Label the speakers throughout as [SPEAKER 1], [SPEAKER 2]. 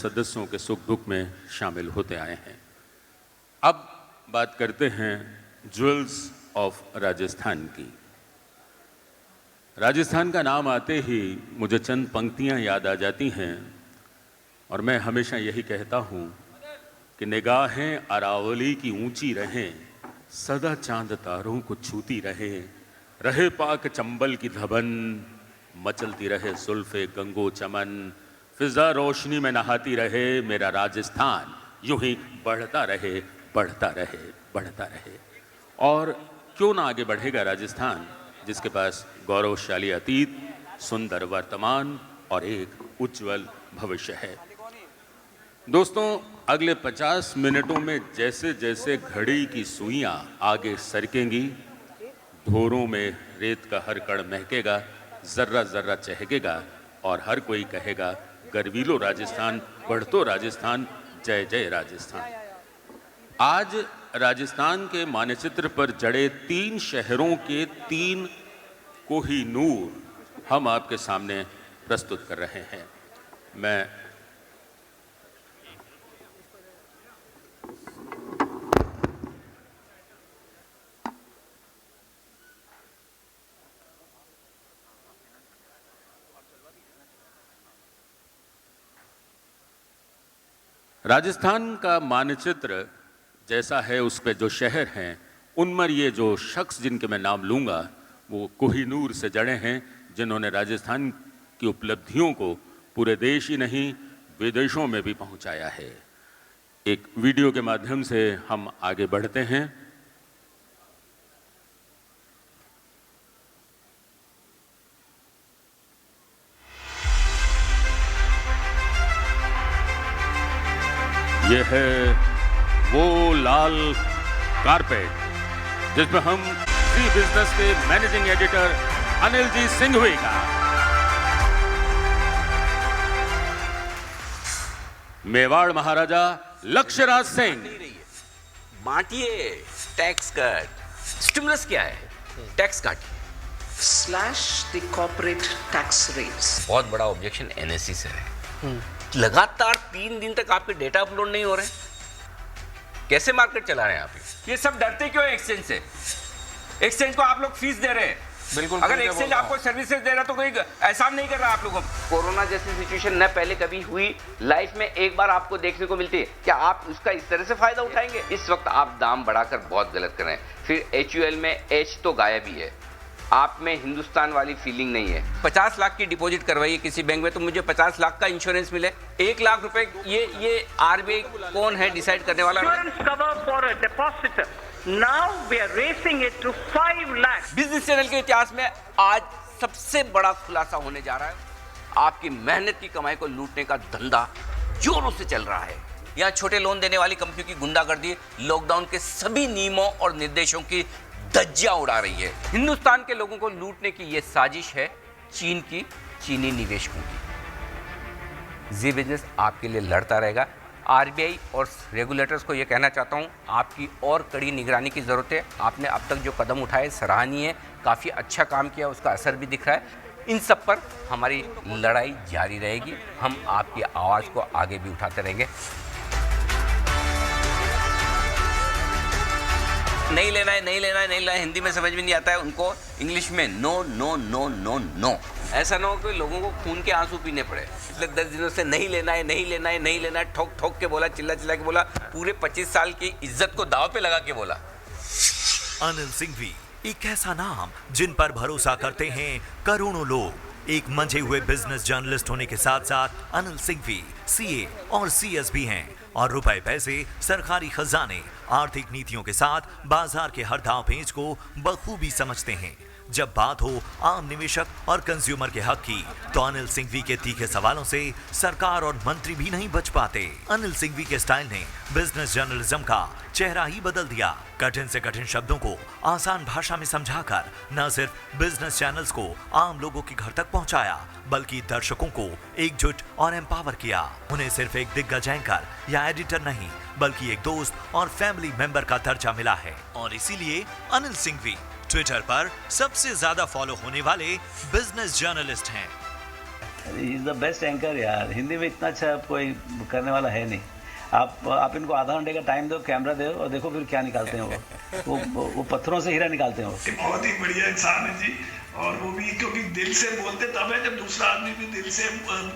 [SPEAKER 1] सदस्यों के सुख दुख में शामिल होते आए हैं। अब बात करते हैं ज्वेल्स ऑफ राजस्थान की। राजस्थान का नाम आते ही मुझे चंद पंक्तियां याद आ जाती हैं और मैं हमेशा यही कहता हूं कि निगाहें अरावली की ऊंची रहें, सदा चांद तारों को छूती रहे पाक चंबल की धबन, मचलती रहे जुल्फे गंगो चमन, फिजा रोशनी में नहाती रहे मेरा राजस्थान, यूं ही बढ़ता रहे बढ़ता रहे बढ़ता रहे। और क्यों ना आगे बढ़ेगा राजस्थान, जिसके पास गौरवशाली अतीत, सुंदर वर्तमान और एक उज्जवल भविष्य है। दोस्तों, अगले 50 मिनटों में जैसे जैसे घड़ी की सुइयां आगे सरकेंगी, धोरों में रेत का हर कण महकेगा, जर्रा जर्रा चहकेगा और हर कोई कहेगा गर्वीलो राजस्थान, बढ़तो राजस्थान, जय जय राजस्थान। आज राजस्थान के मानचित्र पर जड़े 3 शहरों के 3 कोहिनूर हम आपके सामने प्रस्तुत कर रहे हैं। मैं राजस्थान का मानचित्र जैसा है, उस पे जो शहर हैं, उनमें ये जो शख्स जिनके मैं नाम लूँगा वो कोहिनूर से जड़े हैं, जिन्होंने राजस्थान की उपलब्धियों को पूरे देश ही नहीं विदेशों में भी पहुंचाया है। एक वीडियो के माध्यम से हम आगे बढ़ते हैं। यह है वो लाल कारपेट जिसमें हम ज़ी बिजनेस के मैनेजिंग एडिटर अनिल जी सिंघवी का मेवाड़ महाराजा लक्ष्यराज सिंह।
[SPEAKER 2] बांटिए टैक्स कट। स्टिमुलस क्या है? टैक्स काटिए।
[SPEAKER 3] slash the corporate tax rates।
[SPEAKER 2] बहुत बड़ा ऑब्जेक्शन एनएससी से है। लगातार 3 दिन तक आपके डेटा अपलोड नहीं हो रहे, कैसे मार्केट चला रहे हैं आप?
[SPEAKER 4] ये सब डरते क्यों है एक्सचेंज से? एक्सचेंज को आप लोग फीस दे रहे हैं।
[SPEAKER 2] बिल्कुल।
[SPEAKER 4] अगर एक्सचेंज आपको सर्विसेज दे रहा तो कोई एहसान नहीं कर रहा आप लोगों को।
[SPEAKER 5] कोरोना जैसी सिचुएशन न पहले कभी हुई, लाइफ में एक बार आपको देखने को मिलती है, क्या आप उसका इस तरह से फायदा उठाएंगे? इस वक्त आप दाम बढ़ाकर बहुत गलत कर रहे हैं। फिर HUL में H तो गायब ही है, आप में हिंदुस्तान वाली फीलिंग नहीं है।
[SPEAKER 2] 50 लाख की डिपॉजिट करवाइए किसी बैंक में तो मुझे 50 लाख का इंश्योरेंस मिले। 1 लाख रुपए ये RBI कौन है डिसाइड करने वाला?
[SPEAKER 3] Now we are raising it to 5 lakhs।
[SPEAKER 2] Business channel के इतिहास में आज सबसे बड़ा खुलासा होने जा रहा है। आपकी मेहनत की कमाई को लूटने का धंधा जोरों से चल रहा है। यहाँ छोटे लोन देने वाली कंपनी की गुंडागर्दी लॉकडाउन के सभी नियमों और निर्देशों की धज्जियां उड़ा रही है। हिंदुस्तान के लोगों को लूटने की यह साजिश है चीन की, चीनी निवेशकों की। ज़ी बिजनेस आपके लिए लड़ता रहेगा। RBI और रेगुलेटर्स को यह कहना चाहता हूं, आपकी और कड़ी निगरानी की ज़रूरत है। आपने अब तक जो कदम उठाए सराहनीय है, काफ़ी अच्छा काम किया, उसका असर भी दिख रहा है। इन सब पर हमारी लड़ाई जारी रहेगी। हम आपकी आवाज़ को आगे भी उठाते रहेंगे। नहीं लेना है, नहीं लेना है, नहीं लेना है, हिंदी में समझ में नहीं आता है उनको, इंग्लिश में no no no no no. ऐसा ना हो कि लोगों को खून के आंसू पीने पड़े। पिछले 10 दिनों से नहीं लेना है, नहीं लेना है, नहीं लेना है, ठोक ठोक के बोला, चिल्ला चिल्ला के बोला, पूरे 25 साल की इज्जत को दांव पे लगा के बोला।
[SPEAKER 6] अनिल सिंघवी, एक ऐसा नाम जिन पर भरोसा करते हैं करोड़ों लोग। एक मंझे हुए बिजनेस जर्नलिस्ट होने के साथ साथ अनिल सिंघवी CA और CS भी हैं और रुपए पैसे, सरकारी खजाने, आर्थिक नीतियों के साथ बाजार के हर दांव पेच को बखूबी समझते हैं। जब बात हो आम निवेशक और कंज्यूमर के हक की, तो अनिल सिंघवी के तीखे सवालों से सरकार और मंत्री भी नहीं बच पाते। अनिल सिंघवी के स्टाइल ने बिजनेस जर्नलिज्म का चेहरा ही बदल दिया। कठिन से कठिन शब्दों को आसान भाषा में समझाकर न सिर्फ बिजनेस चैनल्स को आम लोगों के घर तक पहुंचाया, बल्कि दर्शकों को एकजुट और एम्पावर किया। उन्हें सिर्फ एक दिग्गज एंकर या एडिटर नहीं, बल्कि एक दोस्त और फैमिली मेंबर का दर्जा मिला है। और इसीलिए अनिल सिंघवी ट्विटर पर सबसे ज्यादा फॉलो होने वाले बिजनेस जर्नलिस्ट हैं।
[SPEAKER 7] इज द बेस्ट एंकर यार, हिंदी में इतना अच्छा कोई करने वाला है नहीं। आप इनको आधा घंटे का टाइम दो, कैमरा दो और देखो फिर क्या निकालते हैं वो पत्थरों से हीरा निकालते हैं वो।
[SPEAKER 8] बहुत ही बढ़िया इंसान है जी, और वो भी क्योंकि दिल से बोलते तब है जब दूसरा आदमी भी दिल से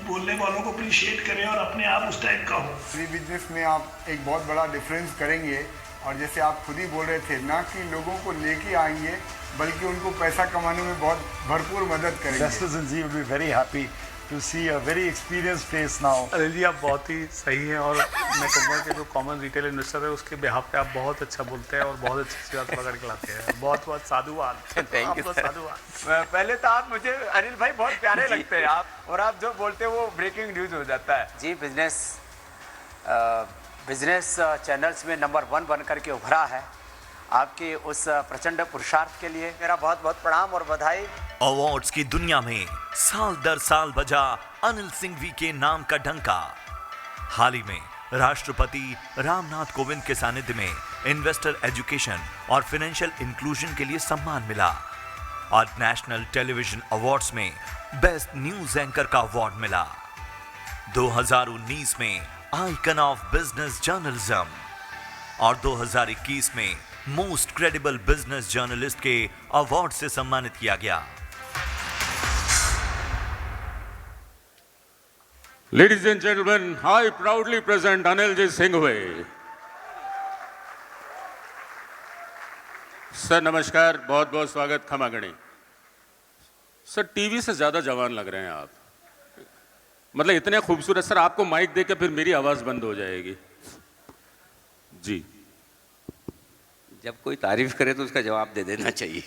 [SPEAKER 8] बोलने वालों को अप्रिशिएट करे और अपने आप उस टाइप का हो।
[SPEAKER 9] फ्री बिजनेस में आप एक बहुत बड़ा डिफरेंस करेंगे, और जैसे आप खुद ही बोल रहे थे ना कि लोगों को लेके आएंगे बल्कि उनको पैसा कमाने में बहुत भरपूर मदद करेंगे।
[SPEAKER 10] Investors will be very happy to see a very experienced face now.
[SPEAKER 11] Anil ji, आप बहुत ही सही हैं, और मैं कहूँगा कि जो कॉमन रिटेल इन्वेस्टर है उसके बिहाफ पे आप बहुत अच्छा बोलते हैं और बहुत अच्छी बात पकड़ के लाते हैं। बहुत बहुत साधुवाद।
[SPEAKER 2] Thank you, sir.
[SPEAKER 11] साधुवाद।
[SPEAKER 12] पहले तो आप मुझे अनिल भाई बहुत प्यारे लगते हैं आप, और आप जो बोलते हैं वो ब्रेकिंग न्यूज हो जाता है जी। बिजनेस चैनल्स में नंबर 1 बन करके उभरा है। आपके उस प्रचंड पुरुषार्थ के लिए मेरा बहुत बहुत प्रणाम और बधाई।
[SPEAKER 6] अवार्ड्स की दुनिया में साल दर साल बजा अनिल सिंघवी के नाम का डंका। हाल ही में राष्ट्रपति रामनाथ कोविंद के सानिध्य में इन्वेस्टर एजुकेशन और फाइनेंशियल इंक्लूजन के लिए सम्मान मिला, और नेशनल टेलीविजन अवार्ड्स में बेस्ट न्यूज एंकर का अवार्ड मिला। 2019 में आइकन ऑफ बिजनेस जर्नलिज्म और 2021 में मोस्ट क्रेडिबल बिजनेस जर्नलिस्ट के अवार्ड से सम्मानित किया गया।
[SPEAKER 1] Ladies and gentlemen, I proudly present Anilji Singhvi. Sir नमस्कार, बहुत बहुत स्वागत, खमा गणी। सर टीवी से ज्यादा जवान लग रहे हैं आप, मतलब इतने खूबसूरत। सर आपको माइक देके फिर मेरी आवाज बंद हो जाएगी जी।
[SPEAKER 2] जब कोई तारीफ करे तो उसका जवाब दे देना चाहिए।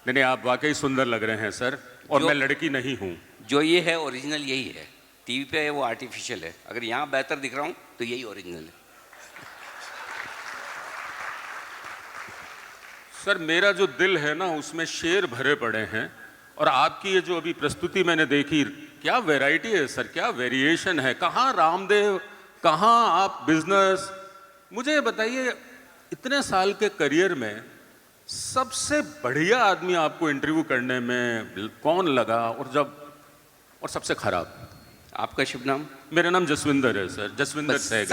[SPEAKER 1] नहीं, आप वाकई सुंदर लग रहे हैं सर, और मैं लड़की नहीं हूं।
[SPEAKER 2] जो ये है ओरिजिनल यही है, टीवी पे है वो आर्टिफिशियल है। अगर यहाँ बेहतर दिख रहा हूँ तो यही ओरिजिनल है।
[SPEAKER 1] सर मेरा जो दिल है ना उसमें शेर भरे पड़े हैं, और आपकी ये जो अभी प्रस्तुति मैंने देखी, क्या वैरायटी है सर, क्या वेरिएशन है। कहाँ रामदेव, कहाँ आप बिजनेस। मुझे बताइए, इतने साल के करियर में सबसे बढ़िया आदमी आपको इंटरव्यू करने में कौन लगा, और सबसे खराब?
[SPEAKER 2] आपका शुभ नाम?
[SPEAKER 1] मेरा नाम जसविंदर है सर, जसविंदर सहगल।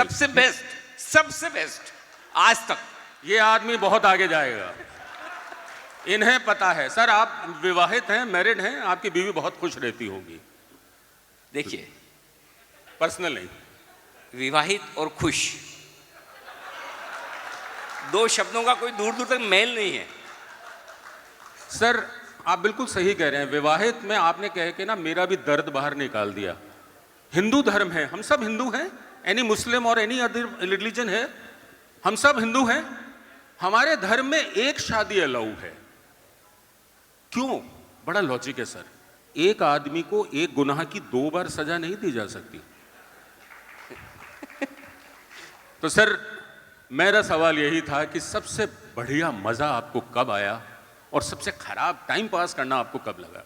[SPEAKER 2] सबसे बेस्ट आज तक।
[SPEAKER 1] ये आदमी बहुत आगे जाएगा, इन्हें पता है। सर आप विवाहित हैं, मैरिड हैं, आपकी बीवी बहुत खुश रहती होगी।
[SPEAKER 2] देखिए,
[SPEAKER 1] पर्सनल नहीं,
[SPEAKER 2] विवाहित और खुश दो शब्दों का कोई दूर दूर तक मेल नहीं है।
[SPEAKER 1] सर आप बिल्कुल सही कह रहे हैं। विवाहित में आपने कह के ना मेरा भी दर्द बाहर निकाल दिया। हिंदू धर्म है, हम सब हिंदू हैं, एनी मुस्लिम और एनी अदर रिलीजन है, हम सब हिंदू हैं। हमारे धर्म में एक शादी अलाउ है। क्यों? बड़ा लॉजिक है सर। एक आदमी को एक गुनाह की 2 बार सजा नहीं दी जा सकती। तो सर मेरा सवाल यही था कि सबसे बढ़िया मजा आपको कब आया, और सबसे खराब टाइम पास करना आपको कब लगा?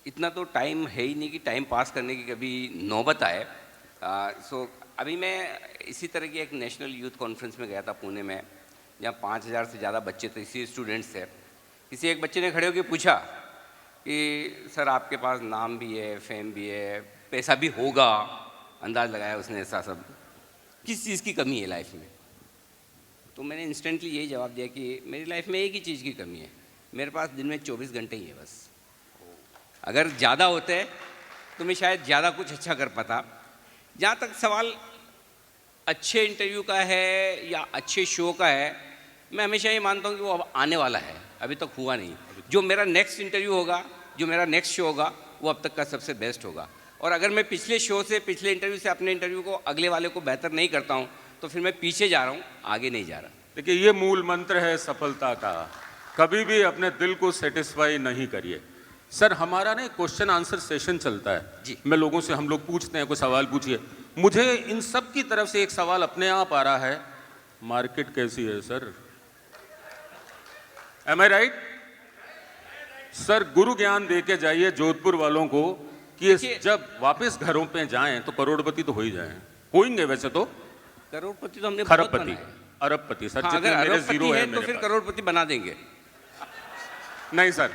[SPEAKER 2] इतना तो टाइम है ही नहीं कि टाइम पास करने की कभी नौबत आए। अभी मैं इसी तरह की एक नेशनल यूथ कॉन्फ्रेंस में गया था पुणे में, जहाँ 5000 से ज़्यादा बच्चे थे, इसी स्टूडेंट्स थे। किसी एक बच्चे ने खड़े होकर पूछा कि सर आपके पास नाम भी है, फेम भी है, पैसा भी होगा, अंदाज़ लगाया उसने ऐसा सब, किस चीज़ की कमी है लाइफ में? तो मैंने इंस्टेंटली यही जवाब दिया कि मेरी लाइफ में एक ही चीज़ की कमी है, मेरे पास दिन में 24 घंटे ही है बस। अगर ज़्यादा होते तो मैं शायद ज़्यादा कुछ अच्छा कर पाता। जहाँ तक सवाल अच्छे इंटरव्यू का है या अच्छे शो का है, मैं हमेशा ये मानता हूँ कि वो अब आने वाला है, अभी तक हुआ नहीं। जो मेरा नेक्स्ट इंटरव्यू होगा, जो मेरा नेक्स्ट शो होगा, वो अब तक का सबसे बेस्ट होगा। और अगर मैं पिछले शो से, पिछले इंटरव्यू से अपने इंटरव्यू को अगले वाले को बेहतर नहीं करता हूँ, तो फिर मैं पीछे जा रहा हूँ, आगे नहीं जा रहा।
[SPEAKER 1] देखिए ये मूल मंत्र है सफलता का, कभी भी अपने दिल को सेटिस्फाई नहीं करिए। सर हमारा ना क्वेश्चन आंसर सेशन चलता है
[SPEAKER 2] जी।
[SPEAKER 1] मैं लोगों से, हम लोग पूछते हैं कोई सवाल पूछिए। मुझे इन सब की तरफ से एक सवाल अपने आप आ रहा है, मार्केट कैसी है सर? एम आई राइट? सर गुरु ज्ञान दे के जाइए जोधपुर वालों को कि जब वापस घरों पे जाएं तो करोड़पति तो हो ही जाएं। होंगे वैसे तो
[SPEAKER 2] करोड़पति तो हमने
[SPEAKER 1] खरबपति, अरबपति सर।
[SPEAKER 2] हाँ,
[SPEAKER 1] जितने
[SPEAKER 2] अगर
[SPEAKER 1] मेरे जीरो है
[SPEAKER 2] तो फिर करोड़पति बना देंगे।
[SPEAKER 1] नहीं सर,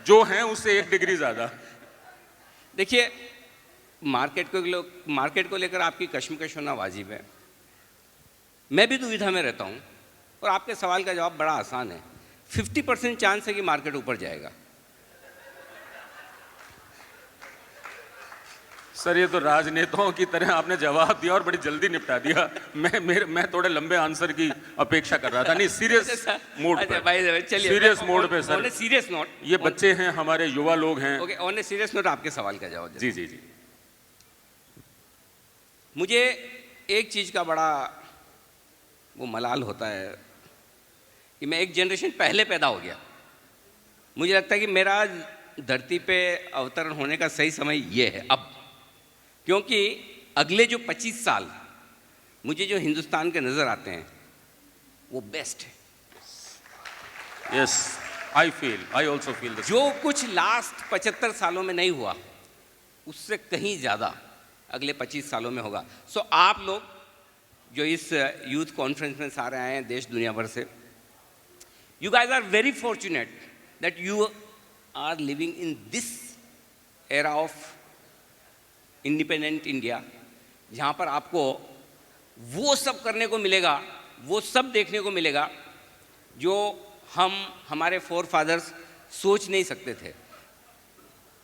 [SPEAKER 1] जो हैं उससे 1 डिग्री ज्यादा।
[SPEAKER 2] देखिए, मार्केट को लेकर आपकी कश्मकश होना वाजिब है। मैं भी दुविधा में रहता हूँ और आपके सवाल का जवाब बड़ा आसान है। 50% चांस है कि मार्केट ऊपर जाएगा।
[SPEAKER 1] सर, ये तो राजनेताओं की तरह आपने जवाब दिया और बड़ी जल्दी निपटा दिया। मैं थोड़े लंबे आंसर की अपेक्षा कर रहा था। नहीं, सीरियस मोड पे।
[SPEAKER 2] भाई चलिए,
[SPEAKER 1] सीरियस मोड पे सर।
[SPEAKER 2] सीरियस नोट,
[SPEAKER 1] ये बच्चे हैं, हमारे युवा लोग हैं।
[SPEAKER 2] Okay, on a serious note आपके सवाल का जवाब।
[SPEAKER 1] जी जी जी।
[SPEAKER 2] मुझे एक चीज़ का बड़ा वो मलाल होता है कि मैं एक जनरेशन पहले पैदा हो गया। मुझे लगता है कि मेरा धरती पे अवतरण होने का सही समय ये है अब, क्योंकि अगले जो 25 साल मुझे जो हिंदुस्तान के नज़र आते हैं वो बेस्ट है।
[SPEAKER 1] Yes, I also feel this.
[SPEAKER 2] जो कुछ लास्ट 75 सालों में नहीं हुआ उससे कहीं ज़्यादा अगले 25 सालों में होगा। सो आप लोग जो इस यूथ कॉन्फ्रेंस में सारे आए हैं देश दुनिया भर से, you guys are very fortunate that you are living in this era of independent India, जहाँ पर आपको वो सब करने को मिलेगा, वो सब देखने को मिलेगा जो हमारे फोर फादर्स सोच नहीं सकते थे।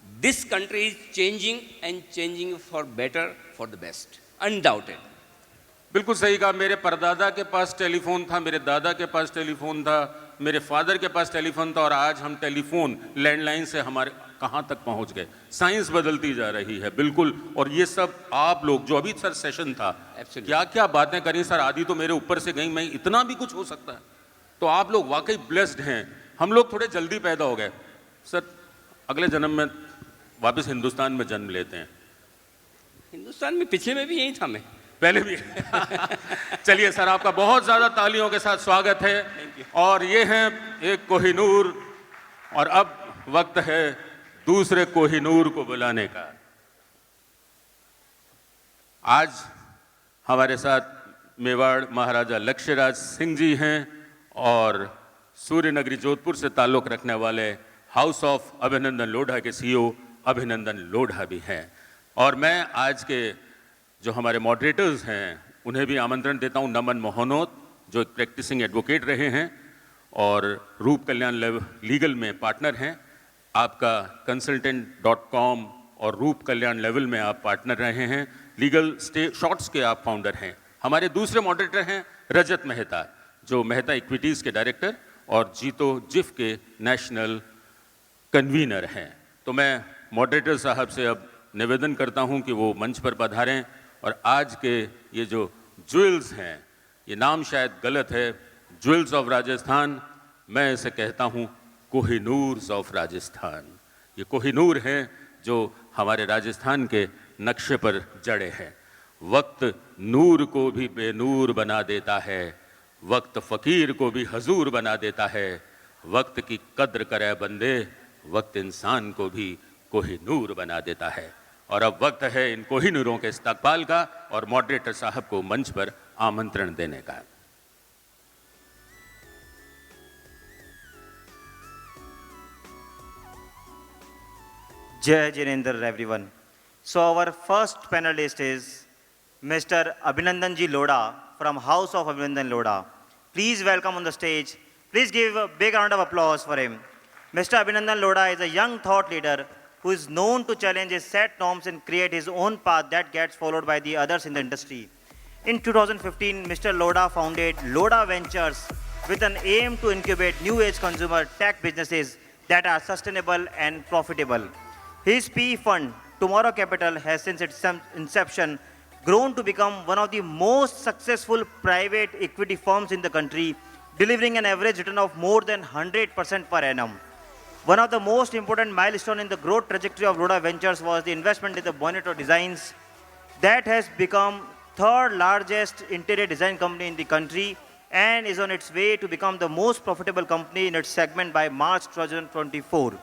[SPEAKER 2] This country is changing and changing for better, for the best, undoubted.
[SPEAKER 1] बिल्कुल सही कहा। मेरे परदादा के पास टेलीफोन था, मेरे दादा के पास टेलीफोन था, मेरे फादर के पास टेलीफोन था, और आज हम टेलीफोन लैंडलाइन से हमारे कहाँ तक पहुँच गए। साइंस बदलती जा रही है, बिल्कुल। और ये सब आप लोग जो अभी सर सेशन था, क्या क्या बातें करी सर, आदि तो मेरे ऊपर से गई, मैं इतना भी कुछ हो सकता है। तो आप लोग वाकई ब्लेस्ड हैं। हम लोग थोड़े जल्दी पैदा हो गए सर, अगले जन्म में वापस हिंदुस्तान में जन्म लेते हैं।
[SPEAKER 2] हिंदुस्तान में पिछले में भी यही था, मैं
[SPEAKER 1] पहले भी। चलिए सर, आपका बहुत ज़्यादा तालियों के साथ स्वागत है। और ये हैं एक कोहिनूर, और अब वक्त है दूसरे कोहिनूर को बुलाने का। आज हमारे साथ मेवाड़ महाराजा लक्ष्यराज सिंह जी हैं और सूर्य नगरी जोधपुर से ताल्लुक़ रखने वाले हाउस ऑफ अभिनंदन लोढ़ा के सीईओ अभिनंदन लोढ़ा भी हैं। और मैं आज के जो हमारे मॉडरेटर्स हैं उन्हें भी आमंत्रण देता हूं। नमन मोहनोत, जो एक प्रैक्टिसिंग एडवोकेट रहे हैं और रूप कल्याण लीगल में पार्टनर हैं। आपका consultant.com और रूप कल्याण लेवल में आप पार्टनर रहे हैं। लीगल शॉर्ट्स के आप फाउंडर हैं। हमारे दूसरे मॉडरेटर हैं रजत मेहता, जो मेहता इक्विटीज़ के डायरेक्टर और जीतो जिफ के नेशनल कन्वीनर हैं। तो मैं मॉडरेटर साहब से अब निवेदन करता हूं कि वो मंच पर पधारें और आज के ये जो ज्वेल्स हैं, ये नाम शायद गलत है, ज्वेल्स ऑफ राजस्थान, मैं इसे कहता हूं कोहिनूर्स ऑफ राजस्थान। ये कोहिनूर हैं जो हमारे राजस्थान के नक्शे पर जड़े हैं। वक्त नूर को भी बेनूर बना देता है, वक्त फ़कीर को भी हजूर बना देता है। वक्त की कद्र करे बंदे, वक्त इंसान को भी कोहिनूर बना देता है। और अब वक्त है इन कोहिनूरों के इस्तकबाल का और मॉडरेटर साहब को मंच पर आमंत्रण देने का।
[SPEAKER 13] Jai Jinendra everyone. So our first panelist is Mr. Abhinandan Ji Lodha from House of Abhinandan Lodha. Please welcome on the stage. Please give a big round of applause for him. Mr. Abhinandan Lodha is a young thought leader who is known to challenge his set norms and create his own path that gets followed by the others in the industry. In 2015, Mr. Lodha founded Lodha Ventures with an aim to incubate new age consumer tech businesses that are sustainable and profitable. His PE fund, Tomorrow Capital, has since its inception grown to become one of the most successful private equity firms in the country, delivering an average return of more than 100% per annum. One of the most important milestones in the growth trajectory of Lodha Ventures was the investment in the Bonito Designs that has become third largest interior design company in the country and is on its way to become the most profitable company in its segment by March 2024.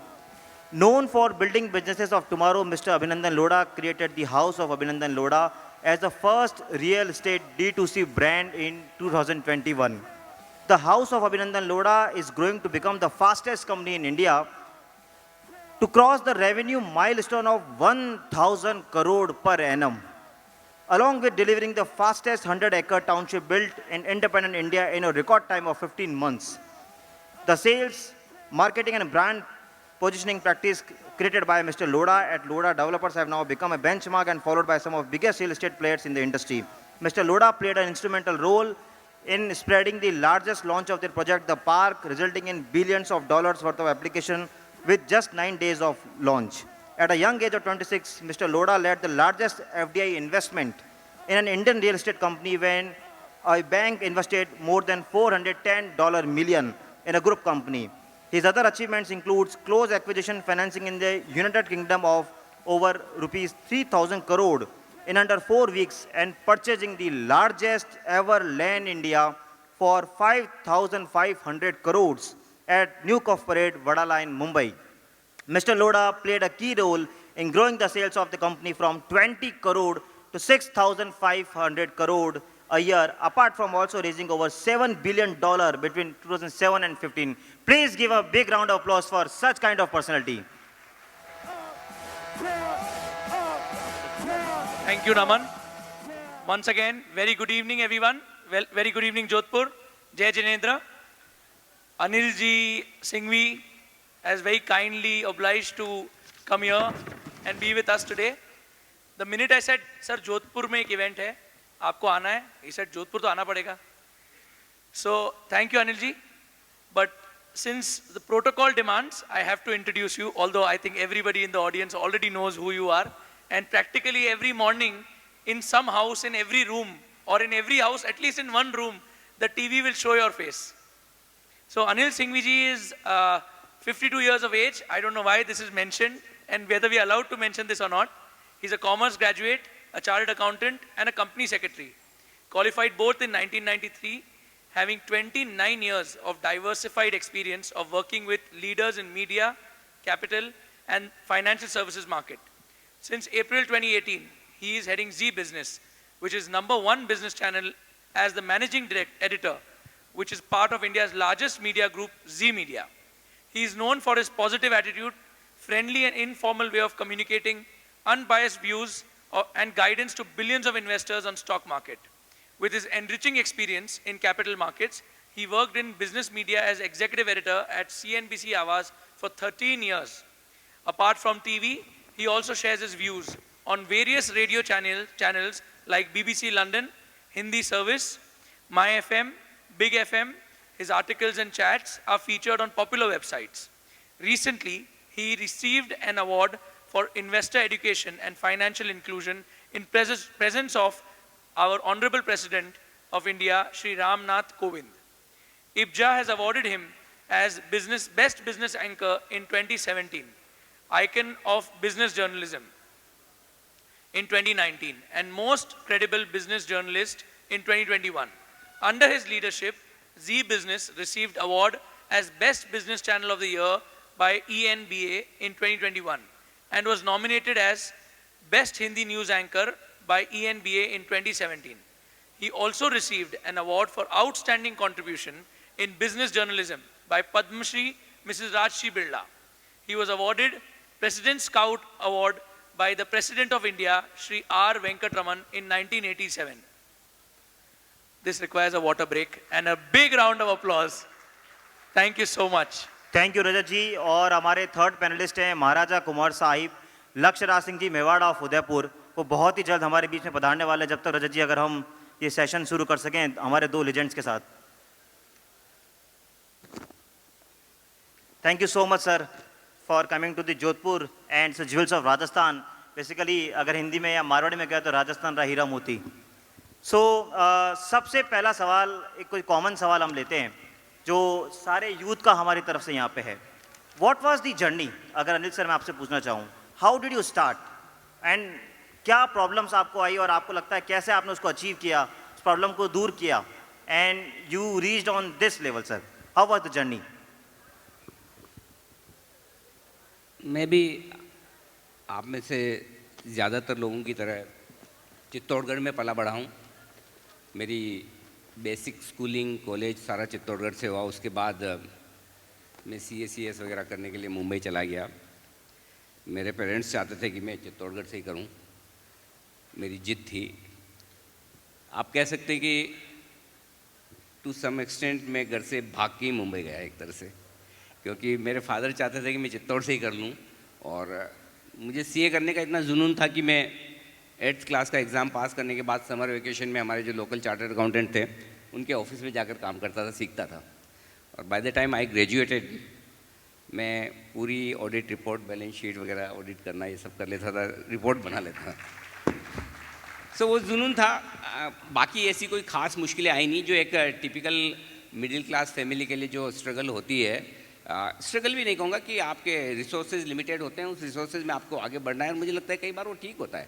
[SPEAKER 13] Known for building businesses of tomorrow, Mr. Abhinandan Lodha created the House of Abhinandan Lodha as the first real estate D2C brand in 2021. The House of Abhinandan Lodha is growing to become the fastest company in India to cross the revenue milestone of 1,000 crore per annum, along with delivering the fastest 100-acre township built in independent India in a record time of 15 months. The sales, marketing and brand positioning practice created by Mr. Lodha at Lodha Developers have now become a benchmark and followed by some of the biggest real estate players in the industry. Mr. Lodha played an instrumental role in spreading the largest launch of their project, The Park, resulting in billions of dollars worth of application with just 9 days of launch. At a young age of 26, Mr. Lodha led the largest FDI investment in an Indian real estate company when a bank invested more than $410 million in a group company. His other achievements includes close acquisition financing in the United Kingdom of over rupees 3,000 crore in under 4 weeks and purchasing the largest ever land in India for 5,500 crores at New Corporate Vadala in Mumbai. Mr. Lodha played a key role in growing the sales of the company from 20 crore to 6,500 crore a year, apart from also raising over $7 billion between 2007 and 15. Please give a big round of applause for such kind of personality.
[SPEAKER 14] Thank you, Raman. Once again, very good evening, everyone. Well, very good evening, Jodhpur. Jai Jinendra. Anil Ji Singhvi has very kindly obliged to come here and be with us today. The minute I said, Sir, Jodhpur mein ek event hai, aapko aana hai, he said, Jodhpur to aana padega. So, thank you, Anil Ji. But since the protocol demands, I have to introduce you, although I think everybody in the audience already knows who you are. And practically every morning, in some house, in every room, or in every house, at least in one room, the TV will show your face. So Anil Singhvi ji is 52 years of age. I don't know why this is mentioned and whether we are allowed to mention this or not. He's a commerce graduate, a chartered accountant, and a company secretary. Qualified both in 1993, having 29 years of diversified experience of working with leaders in media, capital, and financial services market. Since April 2018, he is heading Zee Business, which is #1 business channel as the managing editor, which is part of India's largest media group, Zee Media. He is known for his positive attitude, friendly and informal way of communicating, unbiased views and guidance to billions of investors on stock market. With his enriching experience in capital markets, he worked in business media as executive editor at CNBC Awaaz for 13 years. Apart from TV, he also shares his views on various radio channels like BBC London, Hindi Service, My FM, Big FM. His articles and chats are featured on popular websites. Recently, he received an award for investor education and financial inclusion in presence of our Honorable President of India, Shri Ram Nath Kovind. IBJA has awarded him as Best Business Anchor in 2017, Icon of Business Journalism in 2019, and Most Credible Business Journalist in 2021. Under his leadership, Zee Business received award as Best Business Channel of the Year by ENBA in 2021 and was nominated as Best Hindi News Anchor by ENBA in 2017. He also received an award for outstanding contribution in business journalism by Padma Shri Mrs. Rajshri Birla. He was awarded President Scout Award by the President of India, Shri R. Venkatraman in 1987. This requires a water break and a big round of applause. Thank you so much.
[SPEAKER 13] Thank you, Rajat ji. और हमारे third panelist हैं महाराजा कुमार साहिब, लक्ष्य Raj Singh ji Mewada of Udaipur, वो बहुत ही जल्द हमारे बीच में पधारने वाले। जब तक रजत जी अगर हम ये सेशन शुरू कर सकें हमारे दो लेजेंड्स के साथ। Thank you so much, sir, for coming to the Jodhpur and the jewels of Rajasthan. Basically, अगर हिंदी में या मारवाड़ी में कहे तो राजस्थान का हीरा मोती। So, सबसे पहला सवाल एक कोई कॉमन सवाल हम लेते हैं जो सारे यूथ का हमारी तरफ से यहाँ पे है। What was the journey? अगर अनिल सर मैं आपसे पूछना चाहूँ, how did you start? And क्या प्रॉब्लम्स आपको आई और आपको लगता है कैसे आपने उसको अचीव किया, उस प्रॉब्लम को दूर किया, and you reached on this level, sir? How was the journey?
[SPEAKER 5] मैं भी आप में से ज़्यादातर लोगों की तरह चित्तौड़गढ़ में पला बढ़ा हूँ। मेरी बेसिक स्कूलिंग कॉलेज सारा चित्तौड़गढ़ से हुआ। उसके बाद मैं CA CS वगैरह करने के लिए मुंबई चला गया। मेरे पेरेंट्स चाहते थे कि मैं चित्तौड़गढ़ से ही करूं, मेरी जिद थी। आप कह सकते हैं कि टू सम एक्सटेंट मैं घर से भाग के ही मुंबई गया एक तरह से, क्योंकि मेरे फादर चाहते थे कि मैं चित्तौड़ से ही कर लूं, और मुझे सीए करने का इतना जुनून था कि मैं 8th क्लास का एग्ज़ाम पास करने के बाद समर वेकेशन में हमारे जो लोकल चार्टर्ड अकाउंटेंट थे उनके ऑफिस में जाकर काम करता था, सीखता था। और by the time I graduated मैं पूरी ऑडिट रिपोर्ट, बैलेंस शीट वगैरह ऑडिट करना ये सब कर लेता था, रिपोर्ट बना लेता था। सो वो जुनून था। बाकी ऐसी कोई ख़ास मुश्किलें आई नहीं जो एक टिपिकल मिडिल क्लास फैमिली के लिए जो स्ट्रगल होती है। स्ट्रगल भी नहीं कहूँगा कि आपके रिसोर्सेज लिमिटेड होते हैं, उस रिसोर्सेज में आपको आगे बढ़ना है, और मुझे लगता है कई बार वो ठीक होता है।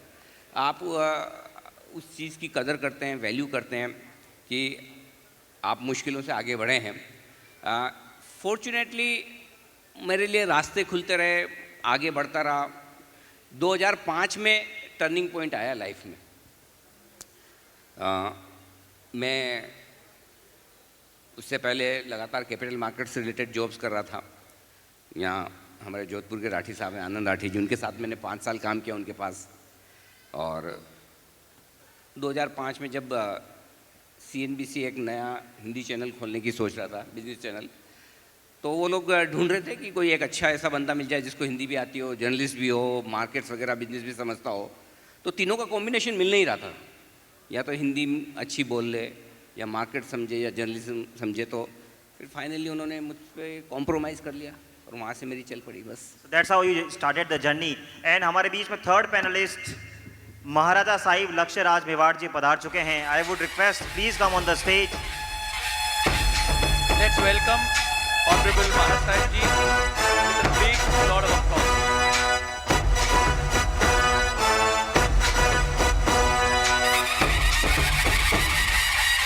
[SPEAKER 5] आप उस चीज़ की कदर करते हैं, वैल्यू करते हैं कि आप मुश्किलों से आगे बढ़े हैं। फॉर्चुनेटली मेरे लिए रास्ते खुलते रहे, आगे बढ़ता रहा। 2005 में टर्निंग पॉइंट आया लाइफ में। मैं उससे पहले लगातार कैपिटल मार्केट से रिलेटेड जॉब्स कर रहा था। यहाँ हमारे जोधपुर के राठी साहब हैं, आनंद राठी जी, उनके साथ मैंने 5 साल काम किया उनके पास। और 2005 में जब CNBC एक नया हिंदी चैनल खोलने की सोच रहा था, बिजनेस चैनल, तो वो लोग ढूंढ रहे थे कि कोई एक अच्छा ऐसा बंदा मिल जाए जिसको हिंदी भी आती हो, जर्नलिस्ट भी हो, मार्केट्स वगैरह बिजनेस भी समझता हो। तो तीनों का कॉम्बिनेशन मिल नहीं रहा था, या तो हिंदी अच्छी बोल ले, या मार्केट समझे, या जर्नलिज्म समझे। तो फिर फाइनली उन्होंने मुझ पर कॉम्प्रोमाइज़ कर लिया और वहाँ से मेरी चल पड़ी बस।
[SPEAKER 13] That's how you started the journey. And हमारे बीच में थर्ड पैनलिस्ट महाराजा साहिब लक्ष्य राज मेवाड़ जी पधार चुके हैं। I would request please come on the stage.
[SPEAKER 14] Let's welcome honourable Maharaj Sahib ji with a big round of applause.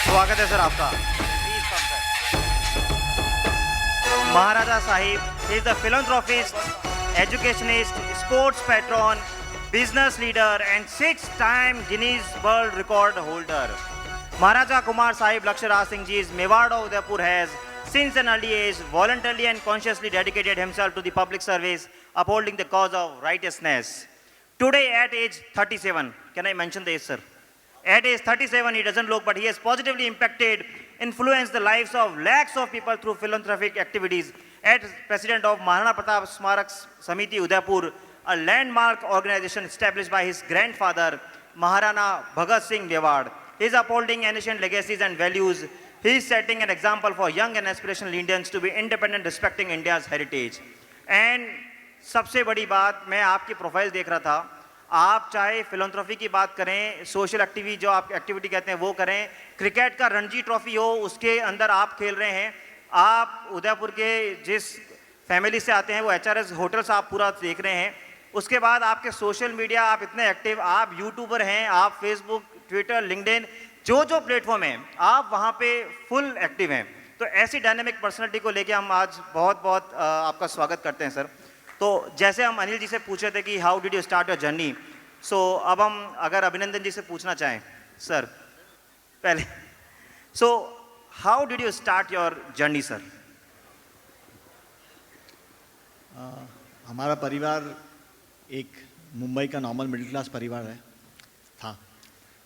[SPEAKER 13] स्वागत है सर आपका। Maharaja Sahib is the philanthropist, educationist, sports patron, business leader and 6-time Guinness World Record holder. Maharaja Kumar Sahib Laksharaj Singh Ji's Mewad of Udaipur has since an early age voluntarily and consciously dedicated himself to the public service, upholding the cause of righteousness. Today at age 37, can I mention the age, sir? At age 37, he doesn't look, but he has positively impacted, influenced the lives of lakhs of people through philanthropic activities. As president of Maharana Pratap Smarak Samiti Udaipur, a landmark organization established by his grandfather, Maharana Bhagat Singh Mewad. He is upholding ancient legacies and values. He is setting an example for young and aspirational Indians to be independent, respecting India's heritage. And सबसे बड़ी बात, मैं आपकी profile देख रहा था, आप चाहे फिलंथ्रॉफी की बात करें, सोशल एक्टिविटी जो आप एक्टिविटी कहते हैं वो करें, क्रिकेट का रणजी ट्रॉफी हो उसके अंदर आप खेल रहे हैं, आप उदयपुर के जिस फैमिली से आते हैं वो HRS होटल्स आप पूरा देख रहे हैं, उसके बाद आपके सोशल मीडिया आप इतने एक्टिव, आप यूट्यूबर हैं, आप फेसबुक, ट्विटर, लिंक्डइन, जो प्लेटफॉर्म है आप वहाँ पे फुल एक्टिव हैं। तो ऐसी डायनेमिक पर्सनैलिटी को लेके हम आज बहुत बहुत आपका स्वागत करते हैं सर। तो जैसे हम अनिल जी से पूछे थे कि how did you start your journey, so अब हम अगर अभिनंदन जी से पूछना चाहें सर पहले, so how did you start your journey sir?
[SPEAKER 15] हमारा परिवार एक मुंबई का नॉर्मल मिडिल क्लास परिवार था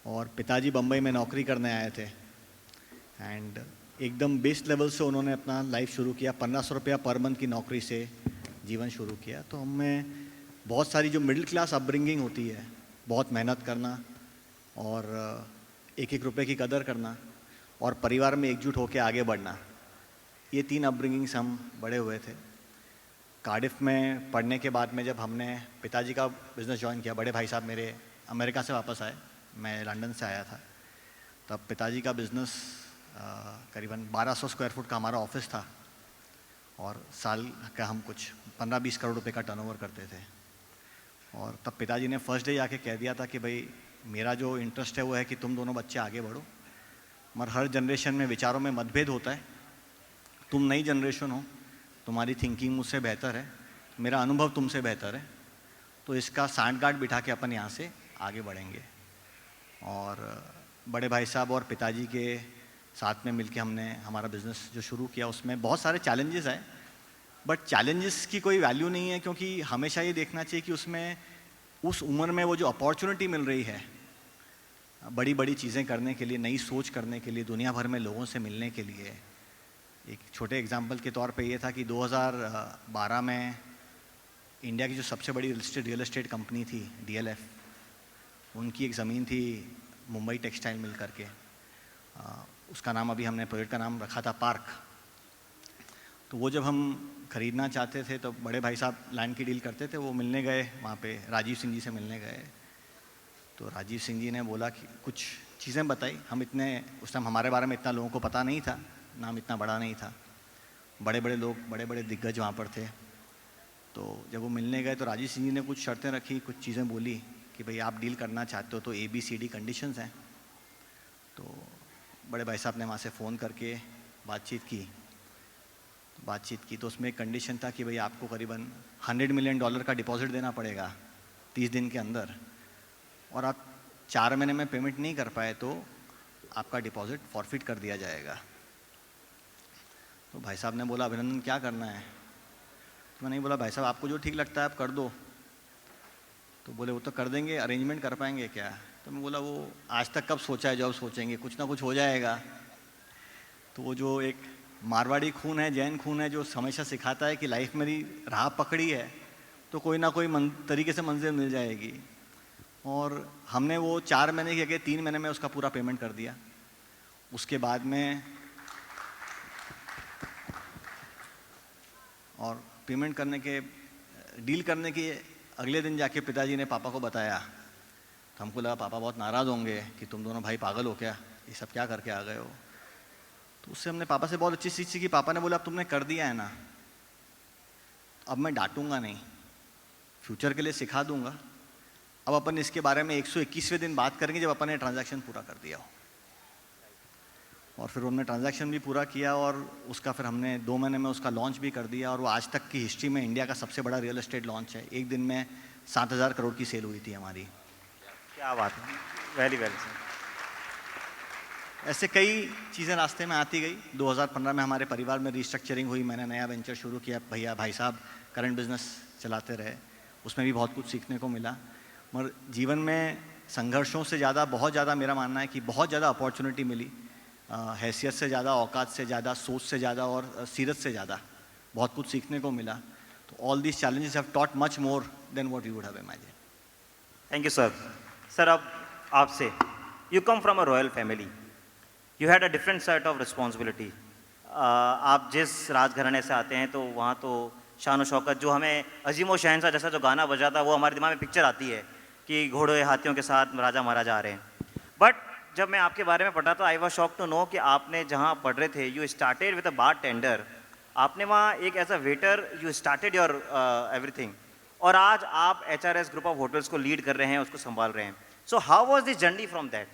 [SPEAKER 15] और पिताजी बम्बई में नौकरी करने आए थे एंड एकदम बेस लेवल से उन्होंने अपना लाइफ शुरू किया। 1500 रुपया पर मंथ की नौकरी से जीवन शुरू किया। तो हमें बहुत सारी जो मिडिल क्लास अपब्रिंगिंग होती है, बहुत मेहनत करना और एक एक रुपए की कदर करना और परिवार में एकजुट होकर आगे बढ़ना, ये 3 अपब्रिंगिंग्स हम बड़े हुए थे। कार्डिफ में पढ़ने के बाद में जब हमने पिताजी का बिज़नेस ज्वाइन किया, बड़े भाई साहब मेरे अमेरिका से वापस आए, मैं लंदन से आया था, तब पिताजी का बिज़नेस करीबन 1200 स्क्वायर फुट का हमारा ऑफिस था और साल का हम कुछ 15-20 करोड़ रुपए का टर्नओवर करते थे। और तब पिताजी ने फर्स्ट डे आके कह दिया था कि भाई मेरा जो इंटरेस्ट है वो है कि तुम दोनों बच्चे आगे बढ़ो, मगर हर जनरेशन में विचारों में मतभेद होता है, तुम नई जनरेशन हो, तुम्हारी थिंकिंग मुझसे बेहतर है, मेरा अनुभव तुमसे बेहतर है, तो इसका सांठगांठ बिठा के अपन यहाँ से आगे बढ़ेंगे। और बड़े भाई साहब और पिताजी के साथ में मिलके हमने हमारा बिज़नेस जो शुरू किया उसमें बहुत सारे चैलेंजेस आए, बट चैलेंजेस की कोई वैल्यू नहीं है, क्योंकि हमेशा ये देखना चाहिए कि उसमें उस उम्र में वो जो अपॉर्चुनिटी मिल रही है बड़ी बड़ी चीज़ें करने के लिए, नई सोच करने के लिए, दुनिया भर में लोगों से मिलने के लिए। एक छोटे एग्जांपल के तौर पे ये था कि 2012 में इंडिया की जो सबसे बड़ी रियल एस्टेट कंपनी थी DLF, उनकी एक ज़मीन थी मुंबई टेक्सटाइल मिल करके, उसका नाम अभी हमने प्रोजेक्ट का नाम रखा था पार्क। तो वो जब हम ख़रीदना चाहते थे तो बड़े भाई साहब लैंड की डील करते थे, वो मिलने गए वहाँ पे, राजीव सिंह जी से मिलने गए। तो राजीव सिंह जी ने बोला कि कुछ चीज़ें बताई, हम इतने उस टाइम हमारे बारे में इतना लोगों को पता नहीं था, नाम इतना बड़ा नहीं था, बड़े बड़े लोग, बड़े बड़े दिग्गज वहाँ पर थे। तो जब वो मिलने गए तो राजीव सिंह जी ने कुछ शर्तें रखी, कुछ चीज़ें बोली कि भाई आप डील करना चाहते हो तो ABCD कंडीशंस हैं। तो बड़े भाई साहब ने वहाँ से फ़ोन करके बातचीत की तो उसमें एक कंडीशन था कि भाई आपको करीबन $100 मिलियन का डिपॉजिट देना पड़ेगा 30 दिन के अंदर, और आप 4 महीने में पेमेंट नहीं कर पाए तो आपका डिपॉजिट फॉरफिट कर दिया जाएगा। तो भाई साहब ने बोला अभिनंदन क्या करना है? तो मैंने बोला भाई साहब आपको जो ठीक लगता है आप कर दो। तो बोले वो तो कर देंगे, अरेंजमेंट कर पाएंगे क्या? तो मैं बोला वो आज तक कब सोचा है, जब सोचेंगे कुछ ना कुछ हो जाएगा। तो वो जो एक मारवाड़ी खून है, जैन खून है, जो हमेशा सिखाता है कि लाइफ मेरी राह पकड़ी है तो कोई ना कोई तरीके से मंजिल मिल जाएगी। और हमने वो 4 महीने की जगह 3 महीने में उसका पूरा पेमेंट कर दिया। उसके बाद में और पेमेंट करने के, डील करने के अगले दिन जाके पिताजी ने पापा को बताया। तो हमको लगा पापा बहुत नाराज़ होंगे कि तुम दोनों भाई पागल हो क्या, ये सब क्या करके आ गए हो। तो उससे हमने पापा से बहुत अच्छी चीज़ सीखी। पापा ने बोला अब तुमने कर दिया है ना, अब मैं डांटूंगा नहीं, फ्यूचर के लिए सिखा दूंगा। अब अपन इसके बारे में 121वें दिन बात करेंगे जब अपन ने ट्रांजैक्शन पूरा कर दिया हो। और फिर उन्होंने ट्रांजैक्शन भी पूरा किया और उसका फिर हमने 2 महीने में उसका लॉन्च भी कर दिया। और वो आज तक की हिस्ट्री में इंडिया का सबसे बड़ा रियल एस्टेट लॉन्च है। एक दिन में 7,000 करोड़ की सेल हुई थी हमारी।
[SPEAKER 13] क्या बात है, वेरी वेल सर।
[SPEAKER 15] ऐसे कई चीज़ें रास्ते में आती गई। 2015 में हमारे परिवार में रिस्ट्रक्चरिंग हुई, मैंने नया वेंचर शुरू किया। भाई साहब करंट बिजनेस चलाते रहे, उसमें भी बहुत कुछ सीखने को मिला। मगर जीवन में संघर्षों से ज़्यादा, बहुत ज़्यादा मेरा मानना है कि बहुत ज़्यादा अपॉर्चुनिटी मिली। हैसियत से ज़्यादा, औकात से ज़्यादा, सोच से ज़्यादा और सीरत से ज़्यादा बहुत कुछ सीखने को मिला। तो all these challenges have taught much more than what you would have imagine.
[SPEAKER 13] Thank you sir. Sir अब आपसे, you come from a royal family, you had a different set of responsibility. आप जिस राजघराने से आते हैं तो वहाँ तो शान और शौकत, जो हमें अजीम व शहंशाह जैसा जो गाना बजा था वो हमारे दिमाग में पिक्चर आती है कि घोड़े हाथियों के साथ राजा महाराजा आ रहे हैं। बट जब मैं आपके बारे में पढ़ा तो I was shock to know कि आपने जहाँ पढ़ रहे थे, you started with a bartender, आपने वहाँ एक as a waiter you started your everything, और आज आप HRS ग्रुप ऑफ होटल्स को लीड कर रहे हैं, उसको संभाल रहे हैं। So how was this journey from that?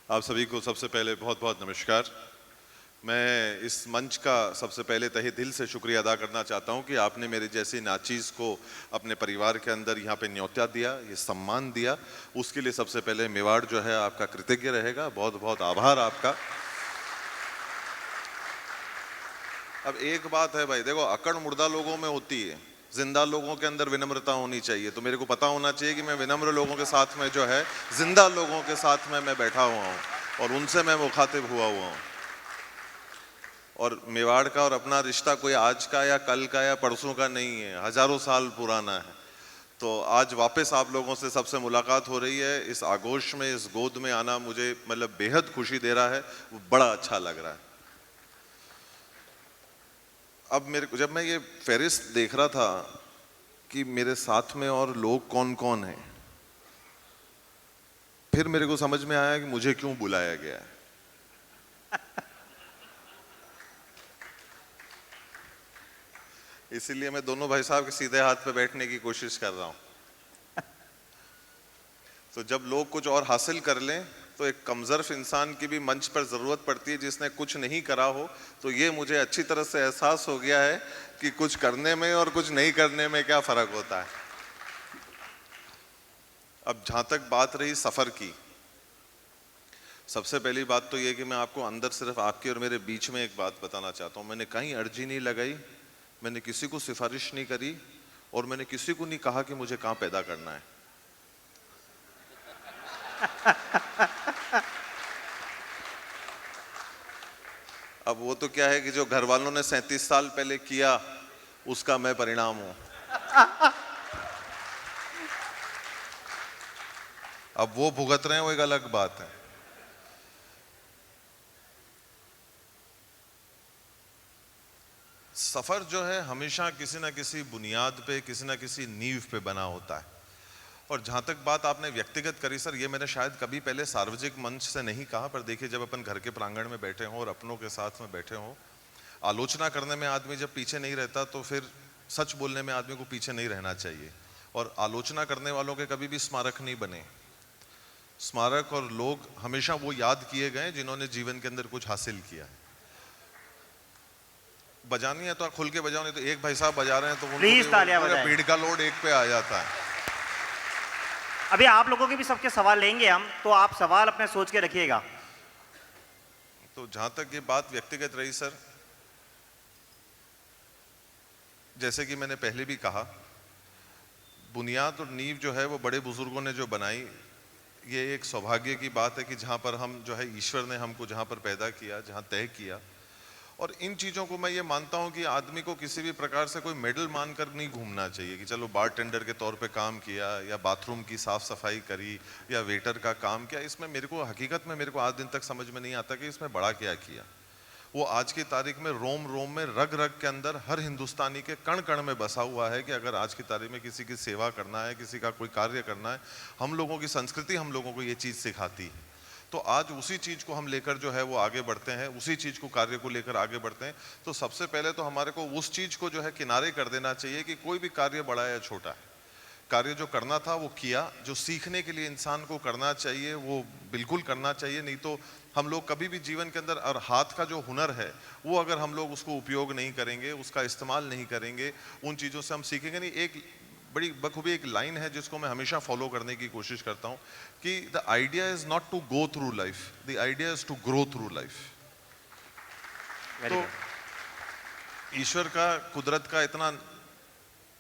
[SPEAKER 16] आप सभी को सबसे पहले बहुत बहुत नमस्कार। मैं इस मंच का सबसे पहले तहे दिल से शुक्रिया अदा करना चाहता हूं कि आपने मेरे जैसी नाचीज़ को अपने परिवार के अंदर यहाँ पे न्योता दिया, ये सम्मान दिया। उसके लिए सबसे पहले मेवाड़ जो है आपका कृतज्ञ रहेगा। बहुत बहुत आभार आपका। अब एक बात है भाई, देखो अकड़ मुर्दा लोगों में होती है, जिंदा लोगों के अंदर विनम्रता होनी चाहिए। तो मेरे को पता होना चाहिए कि मैं विनम्र लोगों के साथ में जो है, जिंदा लोगों के साथ में मैं बैठा हुआ हूँ और उनसे मैं मुखातिब हुआ हूँ। और मेवाड़ का और अपना रिश्ता कोई आज का या कल का या परसों का नहीं है, हजारों साल पुराना है। तो आज वापस आप लोगों से सबसे मुलाकात हो रही है। इस आगोश में, इस गोद में आना मुझे मतलब बेहद खुशी दे रहा है, वो बड़ा अच्छा लग रहा है। अब मेरे को जब मैं ये फहरिस्त देख रहा था कि मेरे साथ में और लोग कौन कौन हैं, फिर मेरे को समझ में आया कि मुझे क्यों बुलाया गया है। इसीलिए मैं दोनों भाई साहब के सीधे हाथ पे बैठने की कोशिश कर रहा हूं। तो जब लोग कुछ और हासिल कर लें तो एक कमजोर इंसान की भी मंच पर जरूरत पड़ती है जिसने कुछ नहीं करा हो। तो ये मुझे अच्छी तरह से एहसास हो गया है कि कुछ करने में और कुछ नहीं करने में क्या फर्क होता है। अब जहां तक बात रही सफर की, सबसे पहली बात तो ये कि मैं आपको अंदर सिर्फ आपके और मेरे बीच में एक बात बताना चाहता हूँ, मैंने कहीं अर्जी नहीं लगाई, मैंने किसी को सिफारिश नहीं करी और मैंने किसी को नहीं कहा कि मुझे कहाँ पैदा करना है। अब वो तो क्या है कि जो घर वालों ने 37 साल पहले किया उसका मैं परिणाम हूं। अब वो भुगत रहे हैं, वो एक अलग बात है। सफर जो है हमेशा किसी ना किसी बुनियाद पे, किसी ना किसी नींव पे बना होता है। और जहाँ तक बात आपने व्यक्तिगत करी सर, ये मैंने शायद कभी पहले सार्वजनिक मंच से नहीं कहा, पर देखिए जब अपन घर के प्रांगण में बैठे हों और अपनों के साथ में बैठे हों, आलोचना करने में आदमी जब पीछे नहीं रहता तो फिर सच बोलने में आदमी को पीछे नहीं रहना चाहिए। और आलोचना करने वालों के कभी भी स्मारक नहीं बने। स्मारक और लोग हमेशा वो याद किए गए जिन्होंने जीवन के अंदर कुछ हासिल किया है। बजानी है तो आप खुल के बजाओ, नहीं तो एक भाई साहब बजा रहे हैं तो पूरा भीड़ का लोड एक पे आ जाता है।
[SPEAKER 13] अभी आप लोगों के भी सबके सवाल लेंगे हम, तो आप सवाल अपने सोच के रखिएगा।
[SPEAKER 16] तो जहां तक ये बात व्यक्तिगत रही सर, जैसे कि मैंने पहले भी कहा, बुनियाद और नींव जो है वो बड़े बुजुर्गों ने जो बनाई, ये एक सौभाग्य की बात है कि जहां पर हम जो है ईश्वर ने हमको जहां पर पैदा किया, जहां तय किया। और इन चीज़ों को मैं ये मानता हूँ कि आदमी को किसी भी प्रकार से कोई मेडल मानकर नहीं घूमना चाहिए कि चलो बारटेंडर के तौर पे काम किया या बाथरूम की साफ सफाई करी या वेटर का काम किया। इसमें मेरे को हकीकत में मेरे को आज दिन तक समझ में नहीं आता कि इसमें बड़ा क्या किया। वो आज की तारीख में रोम रोम में, रग रग के अंदर, हर हिंदुस्तानी के कण कण में बसा हुआ है कि अगर आज की तारीख में किसी की सेवा करना है, किसी का कोई कार्य करना है, हम लोगों की संस्कृति हम लोगों को ये चीज़ सिखाती है। तो आज उसी चीज़ को हम लेकर जो है वो आगे बढ़ते हैं, उसी चीज़ को, कार्य को लेकर आगे बढ़ते हैं। तो सबसे पहले तो हमारे को उस चीज़ को जो है किनारे कर देना चाहिए कि कोई भी कार्य बड़ा या छोटा है, कार्य जो करना था वो किया, जो सीखने के लिए इंसान को करना चाहिए वो बिल्कुल करना चाहिए। नहीं तो हम लोग कभी भी जीवन के अंदर, और हाथ का जो हुनर है वो अगर हम लोग उसको उपयोग नहीं करेंगे, उसका इस्तेमाल नहीं करेंगे, उन चीज़ों से हम सीखेंगे नहीं। एक बड़ी बखूबी एक लाइन है जिसको मैं हमेशा फॉलो करने की कोशिश करता हूँ कि the idea is not to go through life, the idea is to grow through life. तो ईश्वर का, कुदरत का इतना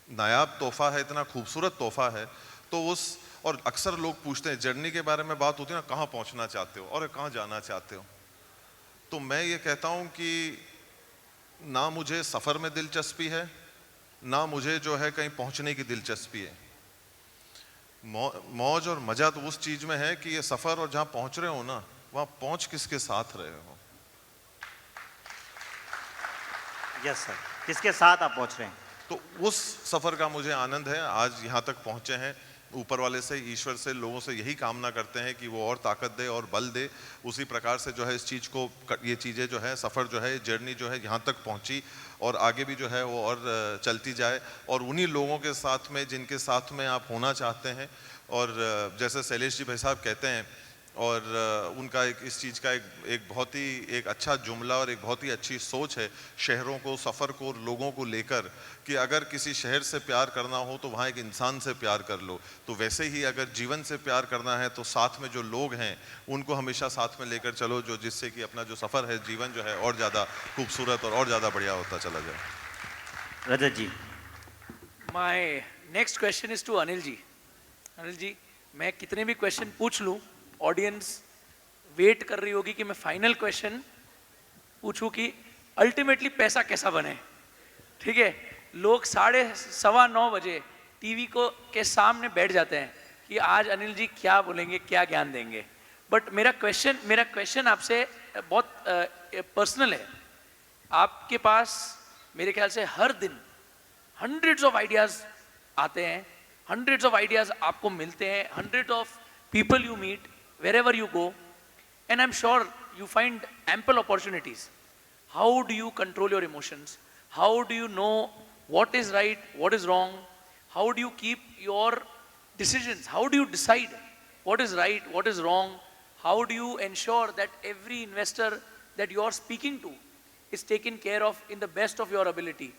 [SPEAKER 16] नायाब तोहफा है, इतना खूबसूरत तोहफा है। तो उस, और अक्सर लोग पूछते हैं जर्नी के बारे में बात होती है ना, कहाँ पहुँचना चाहते हो और कहाँ जाना चाहते हो। तो मैं ये कहता हूँ कि ना मुझे सफ़र में दिलचस्पी है, ना मुझे जो है कहीं पहुंचने की दिलचस्पी है। मौज और मजा तो उस चीज में है कि ये सफर और जहां पहुंच रहे हो ना, वहां पहुंच किसके साथ रहे हो।
[SPEAKER 13] यस सर, किसके साथ आप पहुंच रहे हैं,
[SPEAKER 16] तो उस सफर का मुझे आनंद है। आज यहां तक पहुंचे हैं, ऊपर वाले से, ईश्वर से, लोगों से यही कामना करते हैं कि वो और ताकत दे और बल दे। उसी प्रकार से जो है इस चीज़ को, ये चीज़ें जो है, सफ़र जो है, जर्नी जो है यहाँ तक पहुँची और आगे भी जो है वो और चलती जाए, और उन्हीं लोगों के साथ में जिनके साथ में आप होना चाहते हैं। और जैसे शैलेश जी भाई साहब कहते हैं, और उनका एक इस चीज़ का एक बहुत ही एक अच्छा जुमला और एक बहुत ही अच्छी सोच है शहरों को, सफ़र को, लोगों को लेकर, कि अगर किसी शहर से प्यार करना हो तो वहाँ एक इंसान से प्यार कर लो। तो वैसे ही अगर जीवन से प्यार करना है तो साथ में जो लोग हैं उनको हमेशा साथ में लेकर चलो, जो जिससे कि अपना जो सफ़र है, जीवन जो है और ज़्यादा खूबसूरत और ज़्यादा बढ़िया होता चला जाए।
[SPEAKER 13] Rajat ji,
[SPEAKER 14] my next question is to Anil ji. Anil ji, मैं कितने भी क्वेश्चन पूछ लूँ, ऑडियंस वेट कर रही होगी कि मैं फाइनल क्वेश्चन पूछूं कि अल्टीमेटली पैसा कैसा बने। ठीक है, लोग 9:15 बजे टीवी को के सामने बैठ जाते हैं कि आज अनिल जी क्या बोलेंगे, क्या ज्ञान देंगे। बट मेरा क्वेश्चन आपसे बहुत पर्सनल है। आपके पास मेरे ख्याल से हर दिन हंड्रेड्स ऑफ आइडियाज आते हैं, हंड्रेड्स ऑफ आइडियाज आपको मिलते हैं, hundred of people you meet wherever you go, and I'm sure you find ample opportunities. How do you control your emotions? How do you know what is right, what is wrong? How do you keep your decisions? How do you decide what is right, what is wrong? How do you ensure that every investor that you are speaking to is taken care of in the best of your ability?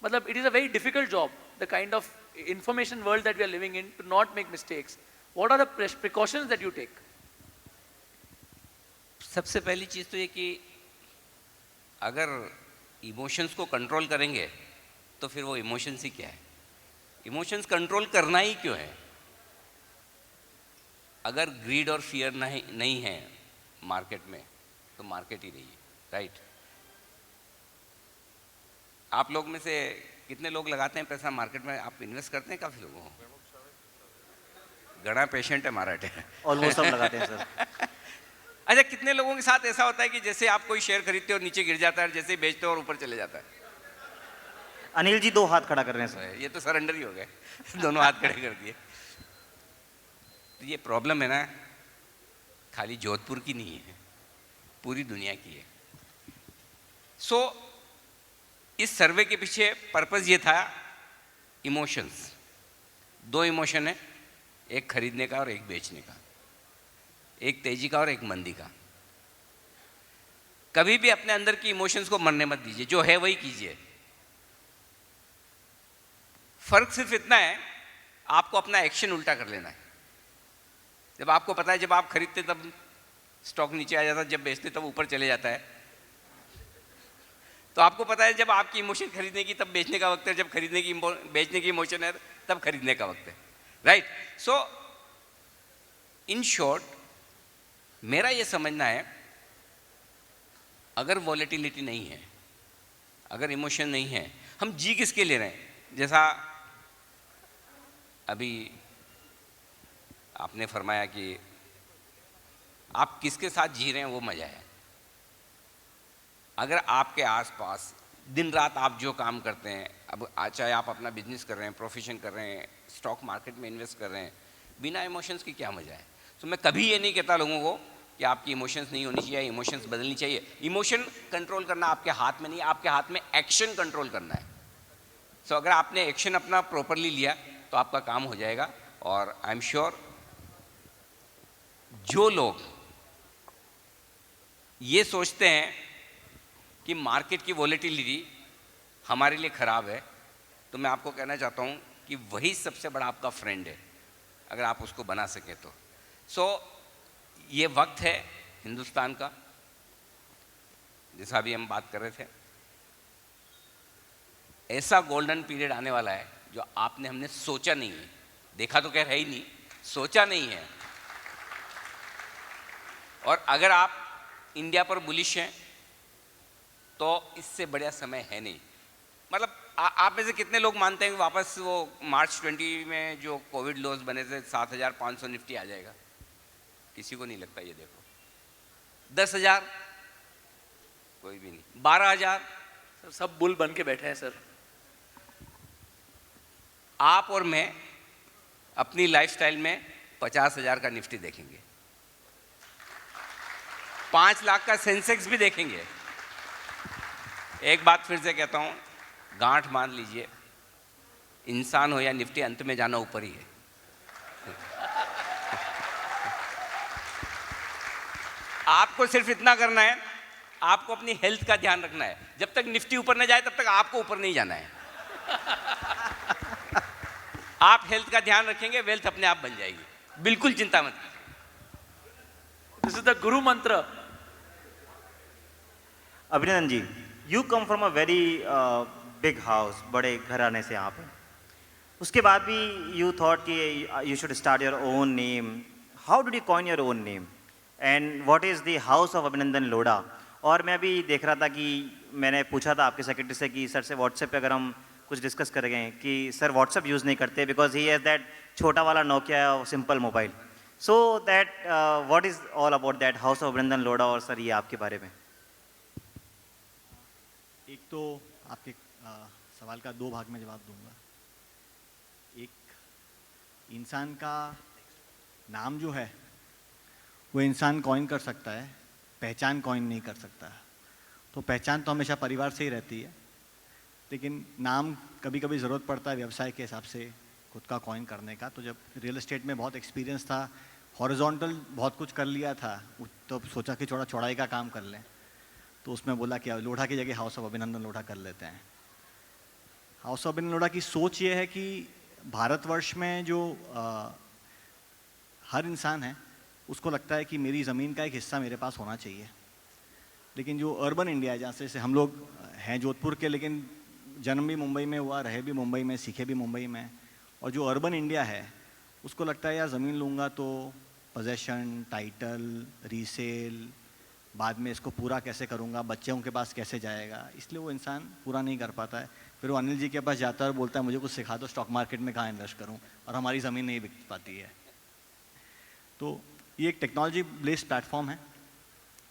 [SPEAKER 14] Matlab, it is a very difficult job, the kind of information world that we are living in, to not make mistakes. What are the precautions that you take?
[SPEAKER 2] सबसे पहली चीज़ तो ये कि अगर emotions को control करेंगे तो फिर वो इमोशंस ही क्या है? इमोशंस कंट्रोल करना ही क्यों है? अगर ग्रीड और फियर नहीं है मार्केट में तो मार्केट ही नहीं है, राइट? आप लोग में से कितने लोग लगाते हैं पैसा मार्केट में? आप इन्वेस्ट करते हैं? काफ़ी लोगों को गणा पेशेंट है मराठे,
[SPEAKER 13] ऑलमोस्ट सब लगाते हैं सर।
[SPEAKER 2] अच्छा, कितने लोगों के साथ ऐसा होता है कि जैसे आप कोई शेयर खरीदते हो और नीचे गिर जाता है, जैसे ही बेचते हो और ऊपर चले जाता है?
[SPEAKER 13] अनिल जी 2 हाथ खड़ा कर रहे हैं सर।
[SPEAKER 2] ये तो सरेंडर ही हो गए, दोनों हाथ खड़े कर दिए। तो ये प्रॉब्लम है ना, खाली जोधपुर की नहीं है, पूरी दुनिया की है। सो इस सर्वे के पीछे पर्पस ये था, इमोशंस, 2 इमोशन है, एक खरीदने का और एक बेचने का, एक तेजी का और एक मंदी का। कभी भी अपने अंदर की इमोशंस को मरने मत दीजिए, जो है वही कीजिए। फर्क सिर्फ इतना है, आपको अपना एक्शन उल्टा कर लेना है। जब आपको पता है जब आप खरीदते तब स्टॉक नीचे आ जाता है, जब बेचते तब ऊपर चले जाता है, तो आपको पता है जब आपकी इमोशन खरीदने की तब बेचने का वक्त है, जब खरीदने की बेचने की इमोशन है तब खरीदने का वक्त है, राइट? सो इन शॉर्ट मेरा ये समझना है, अगर वॉलेटिलिटी नहीं है, अगर इमोशन नहीं है, हम जी किसके ले रहे हैं? जैसा अभी आपने फरमाया कि आप किसके साथ जी रहे हैं वो मजा है। अगर आपके आसपास दिन रात आप जो काम करते हैं, अब चाहे आप अपना बिजनेस कर रहे हैं, प्रोफेशन कर रहे हैं, स्टॉक मार्केट में इन्वेस्ट कर रहे हैं, बिना इमोशंस की क्या मजा है? तो मैं कभी ये नहीं कहता लोगों को कि आपकी इमोशंस नहीं होनी चाहिए, इमोशंस बदलनी चाहिए। इमोशन कंट्रोल करना आपके हाथ में नहीं, आपके हाथ में एक्शन कंट्रोल करना है। सो अगर आपने एक्शन अपना प्रॉपरली लिया तो आपका काम हो जाएगा। और आई एम श्योर जो लोग ये सोचते हैं कि मार्केट की वॉलेटिलिटी हमारे लिए ख़राब है, तो मैं आपको कहना चाहता हूँ कि वही सबसे बड़ा आपका फ्रेंड है, अगर आप उसको बना सकें तो। सो ये वक्त है हिंदुस्तान का, जैसा भी हम बात कर रहे थे, ऐसा गोल्डन पीरियड आने वाला है जो हमने सोचा नहीं है, देखा तो खैर है ही नहीं, सोचा नहीं है। और अगर आप इंडिया पर बुलिश हैं तो इससे बढ़िया समय है नहीं। मतलब आप में से कितने लोग मानते हैं कि वापस वो मार्च 20 में जो कोविड लॉस बने थे 7,500 निफ्टी आ जाएगा? किसी को नहीं लगता। ये देखो 10,000, कोई भी नहीं। 12,000,
[SPEAKER 14] सब बुल बन के बैठे हैं सर।
[SPEAKER 2] आप और मैं अपनी लाइफस्टाइल में 50,000 का निफ्टी देखेंगे, 5 लाख का सेंसेक्स भी देखेंगे। एक बात फिर से कहता हूं, गांठ मान लीजिए, इंसान हो या निफ्टी, अंत में जाना ऊपर ही है। आपको सिर्फ इतना करना है, आपको अपनी हेल्थ का ध्यान रखना है। जब तक निफ्टी ऊपर न जाए तब तक आपको ऊपर नहीं जाना है। आप हेल्थ का ध्यान रखेंगे, वेल्थ अपने आप बन जाएगी, बिल्कुल चिंता मत कीजिए।
[SPEAKER 14] This is the guru mantra.
[SPEAKER 13] Abhinandan ji, you come from a very big house, बड़े घराने से आप हैं। उसके बाद भी यू थॉट कि you should start your own name. How did you coin your own name and what is the house of Abhinandan Lodha? और मैं अभी देख रहा था कि मैंने पूछा था आपके सेक्रेटरी से कि सर से व्हाट्सएप पे अगर हम कुछ डिस्कस करेंगे कि सर व्हाट्सएप यूज़ नहीं करते बिकॉज ही हैज़ दैट छोटा वाला Nokia simple mobile. So that what is all about that house of Abhinandan Lodha? और सर ये आपके बारे में।
[SPEAKER 15] एक तो आपके सवाल का 2 भाग में जवाब दूंगा। एक, इंसान का नाम जो है वो इंसान कॉइन कर सकता है, पहचान कॉइन नहीं कर सकता। तो पहचान तो हमेशा परिवार से ही रहती है, लेकिन नाम कभी कभी ज़रूरत पड़ता है व्यवसाय के हिसाब से खुद का कॉइन करने का। तो जब रियल एस्टेट में बहुत एक्सपीरियंस था, हॉरिजॉन्टल बहुत कुछ कर लिया था, तो सोचा कि थोड़ा चौड़ाई का काम कर लें। तो उसमें बोला कि लोढ़ा की जगह हाउस ऑफ अभिनंदन लोढ़ा कर लेते हैं। हाउस ऑफ अभिनंदन लोढ़ा की सोच ये है कि भारतवर्ष में जो हर इंसान है उसको लगता है कि मेरी ज़मीन का एक हिस्सा मेरे पास होना चाहिए। लेकिन जो अर्बन इंडिया है, जैसे हम लोग हैं जोधपुर के, लेकिन जन्म भी मुंबई में हुआ, रहे भी मुंबई में, सीखे भी मुंबई में, और जो अर्बन इंडिया है उसको लगता है यार ज़मीन लूँगा तो पोजेशन, टाइटल, रीसेल, बाद में इसको पूरा कैसे करूँगा, बच्चों के पास कैसे जाएगा, इसलिए वो इंसान पूरा नहीं कर पाता है। फिर वो अनिल जी के पास जाता है और बोलता है मुझे कुछ सिखा दो, स्टॉक मार्केट में कहाँ इन्वेस्ट करूँ, और हमारी ज़मीन नहीं बिक पाती है। तो ये एक टेक्नोलॉजी बेस्ड प्लेटफॉर्म है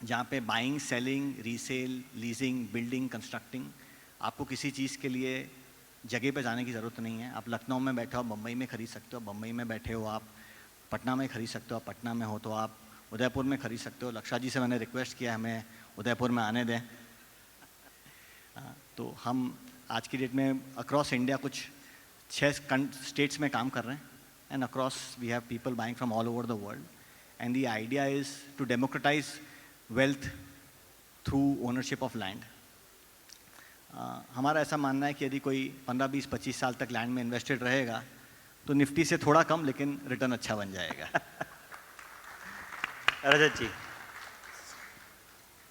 [SPEAKER 15] जहाँ पे buying, selling, resale, leasing, building, constructing, आपको किसी चीज़ के लिए जगह पे जाने की ज़रूरत नहीं है। आप लखनऊ में बैठे हो, बम्बई में खरीद सकते हो, बम्बई में बैठे हो आप पटना में खरीद सकते हो, पटना में हो तो आप उदयपुर में खरीद सकते हो। लक्षा जी से मैंने रिक्वेस्ट किया हमें उदयपुर में आने दें। तो हम आज की डेट में अक्रॉस इंडिया कुछ 6 स्टेट्स में काम कर रहे हैं, and across we have people buying from all over the world, and the idea is to democratise wealth through ownership of land. हमारा ऐसा मानना है कि यदि कोई 15, 20, 25 साल तक लैंड में इन्वेस्टेड रहेगा तो निफ्टी से थोड़ा कम लेकिन रिटर्न अच्छा बन जाएगा।
[SPEAKER 13] रजत जी।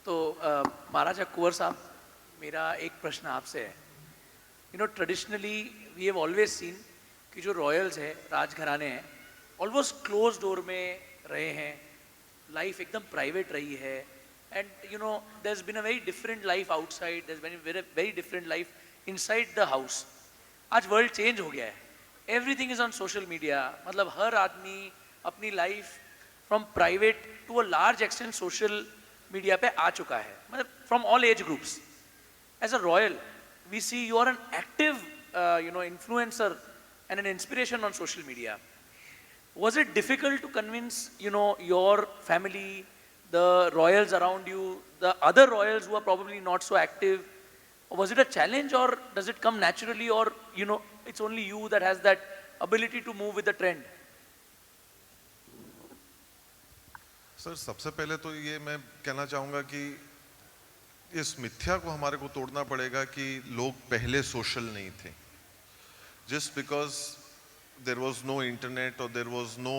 [SPEAKER 14] तो महाराजा कुंवर साहब, मेरा एक प्रश्न आपसे है। Traditionally we have always seen कि जो रॉयल्स है, राजघराने हैं, ऑलमोस्ट क्लोज डोर में रहे हैं, लाइफ एकदम प्राइवेट रही है, and there's been a very different life outside, there's been a very different life inside the house. आज वर्ल्ड चेंज हो गया है, everything is on social media, मतलब हर आदमी अपनी life from private to a large extent social media पे आ चुका है, मतलब from all age groups. As a royal we see you are an active influencer and an inspiration on social media. Was it difficult to convince your family, the royals around you, the other royals who are probably not so active? Was it a challenge, or does it come naturally, or it's only you that has that ability to move with the trend?
[SPEAKER 16] Sir, सबसे पहले तो ये मैं कहना चाहूँगा कि इस मिथ्या को हमारे को तोड़ना पड़ेगा कि लोग पहले सोशल नहीं थे। Just because there was no internet or there was no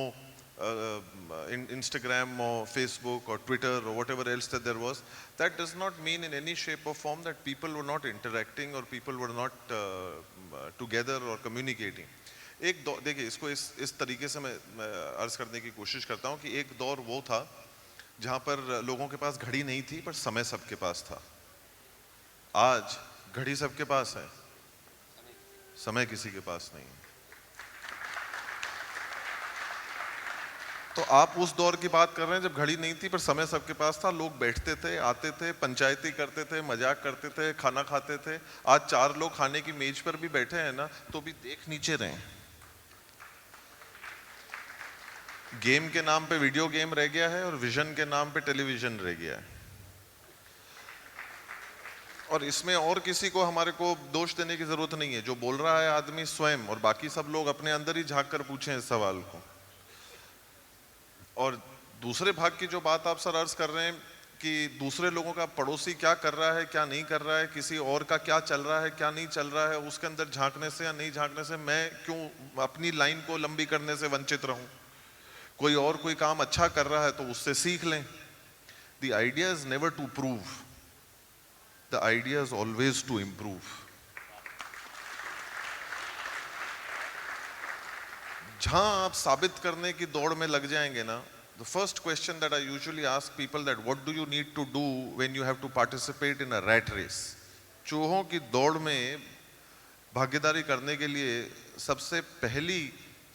[SPEAKER 16] Instagram or Facebook or Twitter or whatever else that there was, that does not mean in any shape or form that people were not interacting or people were not together or communicating. एक दौर, देखिए इसको इस तरीके से मैं अर्ज करने की कोशिश करता हूँ कि एक दौर वो था जहाँ पर लोगों के पास घड़ी नहीं थी पर समय सबके पास था। आज घड़ी सबके पास है, समय किसी के पास नहीं है। तो आप उस दौर की बात कर रहे हैं जब घड़ी नहीं थी पर समय सबके पास था, लोग बैठते थे, आते थे, पंचायती करते थे, मजाक करते थे, खाना खाते थे। आज 4 लोग खाने की मेज पर भी बैठे हैं ना तो भी देख नीचे रहे हैं। गेम के नाम पे वीडियो गेम रह गया है और विजन के नाम पे टेलीविजन रह गया है। और इसमें और किसी को हमारे को दोष देने की जरूरत नहीं है। जो बोल रहा है आदमी स्वयं, और बाकी सब लोग अपने अंदर ही झांक कर पूछें इस सवाल को। और दूसरे भाग की जो बात आप सर अर्ज कर रहे हैं कि दूसरे लोगों का पड़ोसी क्या कर रहा है, क्या नहीं कर रहा है, किसी और का क्या चल रहा है, क्या नहीं चल रहा है, उसके अंदर झांकने से या नहीं झांकने से मैं क्यों अपनी लाइन को लंबी करने से वंचित रहूं। कोई और कोई काम अच्छा कर रहा है तो उससे सीख लें। The idea is never to prove, the idea is always to improve. जहां आप साबित करने की दौड़ में लग जाएंगे ना, the first question that I usually ask people that what do you need to do when you have to participate in a rat race? चूहों की दौड़ में भागीदारी करने के लिए सबसे पहली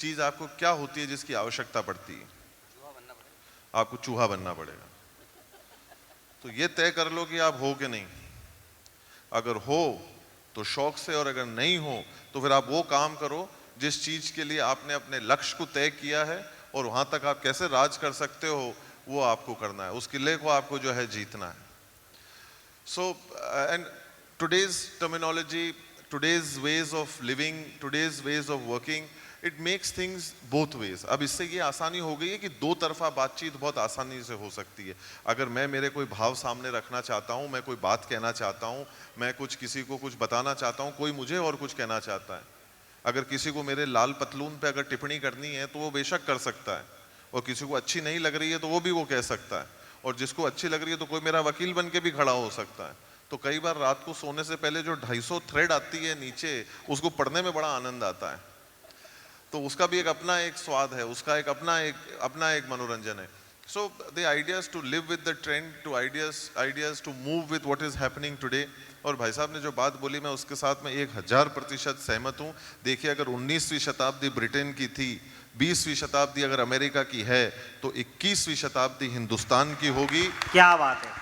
[SPEAKER 16] चीज आपको क्या होती है जिसकी आवश्यकता पड़ती है? आपको चूहा बनना पड़ेगा। तो ये तय कर लो कि आप हो कि नहीं। अगर हो तो शौक से, और अगर नहीं हो तो फिर आप वो काम करो जिस चीज के लिए आपने अपने लक्ष्य को तय किया है, और वहां तक आप कैसे राज कर सकते हो वो आपको करना है, उस किले को आपको जो है जीतना है। So and today's terminology, today's ways of living, today's ways of working, it makes things both ways. अब इससे ये आसानी हो गई है कि दो तरफा बातचीत बहुत आसानी से हो सकती है। अगर मैं मेरे कोई भाव सामने रखना चाहता हूँ, मैं कोई बात कहना चाहता हूँ, मैं कुछ किसी को कुछ बताना चाहता हूँ, कोई मुझे और कुछ कहना चाहता है, अगर किसी को मेरे लाल पतलून पे अगर टिप्पणी करनी है तो वो बेशक कर सकता है, और किसी को अच्छी नहीं लग रही है तो वो भी वो कह सकता है, और जिसको अच्छी लग रही है तो कोई मेरा वकील बन के भी खड़ा हो सकता है। तो कई बार रात को सोने से पहले जो 250 थ्रेड आती है नीचे, उसको पढ़ने में बड़ा आनंद आता है। तो उसका भी एक अपना एक स्वाद है, उसका एक अपना एक मनोरंजन है। So the idea is to live with the trend, to ideas to move with what is happening today. और भाई साहब ने जो बात बोली मैं उसके साथ में 1000% सहमत हूँ। देखिए, अगर 19वीं शताब्दी ब्रिटेन की थी, 20वीं शताब्दी अगर अमेरिका की है, तो 21वीं शताब्दी हिंदुस्तान की होगी।
[SPEAKER 13] क्या बात है।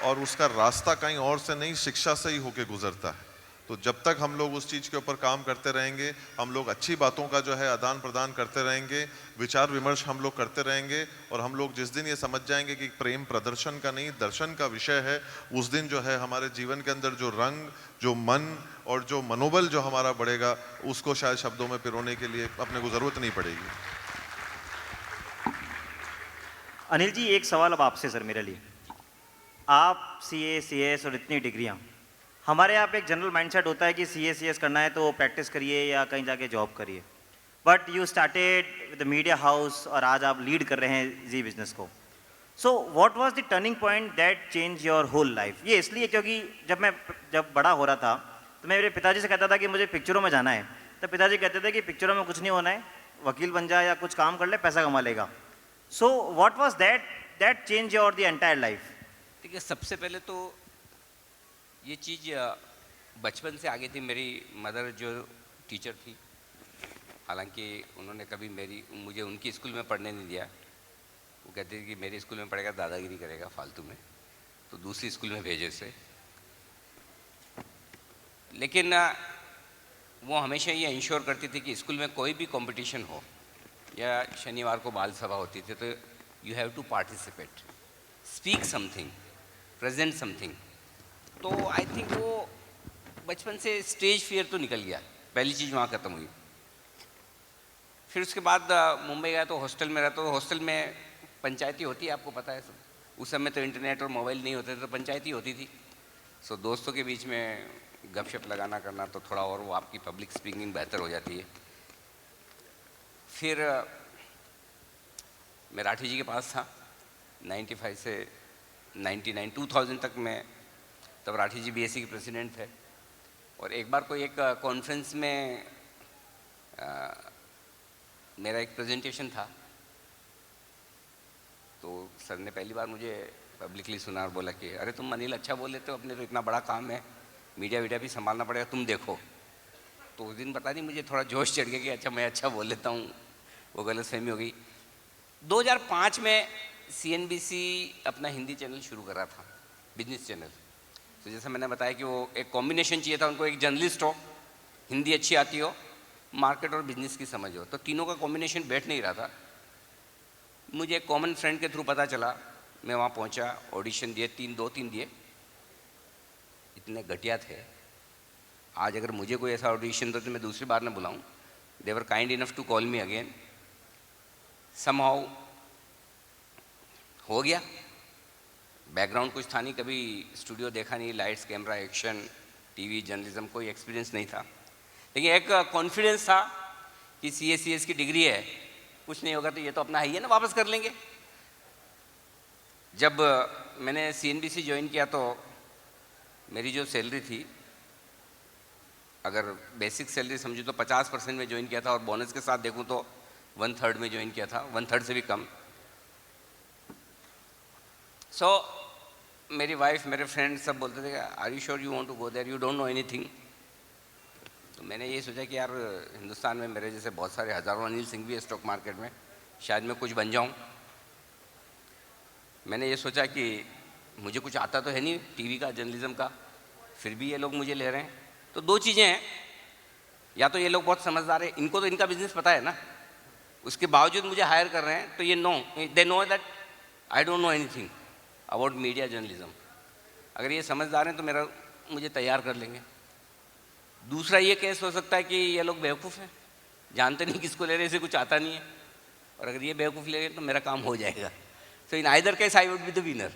[SPEAKER 16] और उसका रास्ता कहीं और से नहीं, शिक्षा से ही होके गुजरता है। तो जब तक हम लोग उस चीज़ के ऊपर काम करते रहेंगे, हम लोग अच्छी बातों का जो है आदान प्रदान करते रहेंगे, विचार विमर्श हम लोग करते रहेंगे, और हम लोग जिस दिन ये समझ जाएंगे कि प्रेम प्रदर्शन का नहीं दर्शन का विषय है, उस दिन जो है हमारे जीवन के अंदर जो रंग, जो मन और जो मनोबल जो हमारा बढ़ेगा, उसको शायद शब्दों में पिरोने के लिए अपने को ज़रूरत नहीं पड़ेगी।
[SPEAKER 13] अनिल जी, एक सवाल अब आपसे सर मेरे लिए। आप CA, CS और इतनी डिग्रियाँ, हमारे यहाँ पे एक जनरल माइंडसेट होता है कि CA, CS करना है तो प्रैक्टिस करिए या कहीं जाके जॉब करिए, but you started with the media house और आज आप लीड कर रहे हैं जी बिजनेस को। So what was the turning point that change your whole life? ये इसलिए क्योंकि जब बड़ा हो रहा था तो मैं मेरे पिताजी से कहता था कि मुझे पिक्चरों में जाना है, तो पिताजी कहते थे कि पिक्चरों में कुछ नहीं होना है, वकील बन जा या कुछ काम कर ले, पैसा कमा लेगा। सो what was that change your the entire life?
[SPEAKER 2] देखिए, सबसे पहले तो ये चीज़ बचपन से आगे थी। मेरी मदर जो टीचर थी, हालांकि उन्होंने कभी मुझे उनकी स्कूल में पढ़ने नहीं दिया। वो कहते थे कि मेरे स्कूल में पढ़ेगा दादागिरी करेगा फालतू में, तो दूसरी स्कूल में भेजे से। लेकिन वो हमेशा ये इंश्योर करती थी कि स्कूल में कोई भी कंपटीशन हो या शनिवार को बाल सभा होती थी, तो you have to participate, speak something, present something. तो आई थिंक वो बचपन से स्टेज फियर तो निकल गया, पहली चीज़ वहाँ ख़त्म हुई। फिर उसके बाद मुंबई गया तो हॉस्टल में रहता, तो हॉस्टल में पंचायती होती है, आपको पता है सब। उस समय तो इंटरनेट और मोबाइल नहीं होते थे, तो पंचायती होती थी। सो दोस्तों के बीच में गपशप लगाना करना, तो थोड़ा और वो आपकी पब्लिक स्पीकिंग बेहतर हो जाती है। फिर मैं राठी जी के पास था 95 से 99 2000 तक मैं, तब राठी जी BSc के प्रेसिडेंट थे। और एक बार कोई एक कॉन्फ्रेंस में मेरा एक प्रेजेंटेशन था, तो सर ने पहली बार मुझे पब्लिकली सुना और बोला कि अरे तुम अनिल अच्छा बोल लेते हो, अपने तो इतना बड़ा काम है, मीडिया वीडिया भी संभालना पड़ेगा, तुम देखो। तो उस दिन पता नहीं मुझे थोड़ा जोश चढ़ गया कि अच्छा मैं अच्छा बोल लेता हूँ, वो गलतफहमी हो गई। 2005 में CNBC अपना हिंदी चैनल शुरू करा था, बिजनेस चैनल। तो जैसा मैंने बताया कि वो एक कॉम्बिनेशन चाहिए था उनको, एक जर्नलिस्ट हो, हिंदी अच्छी आती हो, मार्केट और बिजनेस की समझ हो, तो तीनों का कॉम्बिनेशन बैठ नहीं रहा था। मुझे एक कॉमन फ्रेंड के थ्रू पता चला, मैं वहाँ पहुँचा, ऑडिशन दिए, 2-3 दिए, इतने घटिया थे। आज अगर मुझे कोई ऐसा ऑडिशन दो तो मैं दूसरी बार न बुलाऊँ। They were kind enough to call me again. Somehow हो गया, बैकग्राउंड कुछ था नहीं, कभी स्टूडियो देखा नहीं, lights camera action TV journalism कोई एक्सपीरियंस नहीं था, लेकिन एक कॉन्फिडेंस था कि CA CS की डिग्री है, कुछ नहीं होगा तो ये तो अपना है ही है ना, वापस कर लेंगे। जब मैंने CNBC ज्वाइन किया तो मेरी जो सैलरी थी, अगर बेसिक सैलरी समझूँ तो 50% में ज्वाइन किया था, और बोनस के साथ देखूँ तो 1/3 में ज्वाइन किया था, 1/3 से भी कम। सो मेरी वाइफ, मेरे फ्रेंड सब बोलते थे are you sure you want to go there, you don't know anything. तो मैंने ये सोचा कि यार हिंदुस्तान में मेरे जैसे बहुत सारे हज़ारों अनिल सिंह भी है स्टॉक मार्केट में, शायद मैं कुछ बन जाऊं। मैंने ये सोचा कि मुझे कुछ आता तो है नहीं टीवी का, जर्नलिज्म का, फिर भी ये लोग मुझे ले रहे हैं। तो दो चीज़ें हैं, या तो ये लोग बहुत समझदार हैं, इनको तो इनका बिजनेस पता है ना, उसके बावजूद मुझे हायर कर रहे हैं, तो ये they know that I don't know anything about media journalism. अगर ये समझदार हैं तो मुझे तैयार कर लेंगे। दूसरा ये केस हो सकता है कि ये लोग बेवकूफ़ हैं, जानते नहीं किसको ले रहे, इसे कुछ आता नहीं है, और अगर ये बेवकूफ़ ले रहे तो मेरा काम हो जाएगा। So in either case I would be the winner.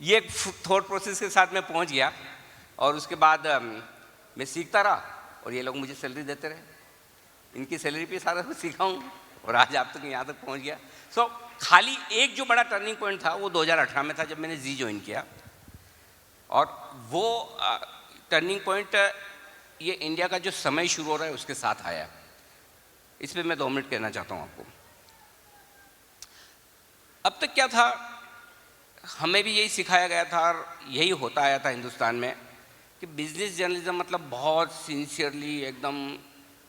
[SPEAKER 2] ये एक थॉट प्रोसेस के साथ मैं पहुंच गया, और उसके बाद मैं सीखता रहा और ये लोग मुझे सैलरी देते रहे। इनकी सैलरी पे सारा कुछ सीखा हूँ और आज आप तक यहाँ तक पहुँच गया। सो खाली एक जो बड़ा टर्निंग पॉइंट था वो 2018 में था जब मैंने जी ज्वाइन किया, और वो टर्निंग पॉइंट ये इंडिया का जो समय शुरू हो रहा है उसके साथ आया। इस पर मैं 2 मिनट कहना चाहता हूँ आपको। अब तक क्या था, हमें भी यही सिखाया गया था और यही होता आया था हिंदुस्तान में कि बिजनेस जर्नलिज्म मतलब बहुत सिंसियरली एकदम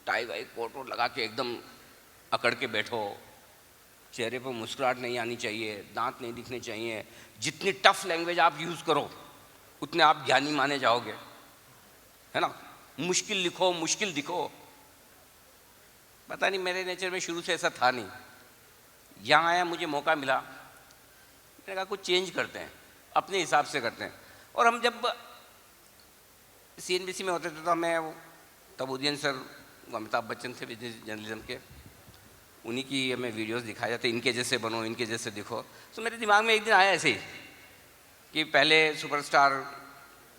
[SPEAKER 2] टाई वाई कोट वोट लगा के एकदम अकड़ के बैठो, चेहरे पर मुस्कुराहट नहीं आनी चाहिए, दांत नहीं दिखने चाहिए, जितनी टफ लैंग्वेज आप यूज़ करो उतने आप ज्ञानी माने जाओगे, है ना, मुश्किल लिखो मुश्किल दिखो। पता नहीं मेरे नेचर में शुरू से ऐसा था नहीं। यहाँ आया, मुझे मौका मिला, मैंने कहा कुछ चेंज करते हैं, अपने हिसाब से करते हैं। और हम जब CNBC में होते थे तो हमें तब उदयन सर, अमिताभ बच्चन थे बिजनेस जर्नलिज्म के, उन्हीं की हमें वीडियोस दिखाए जाते, इनके जैसे बनो इनके जैसे दिखो। तो मेरे दिमाग में एक दिन आया ऐसे ही कि पहले सुपरस्टार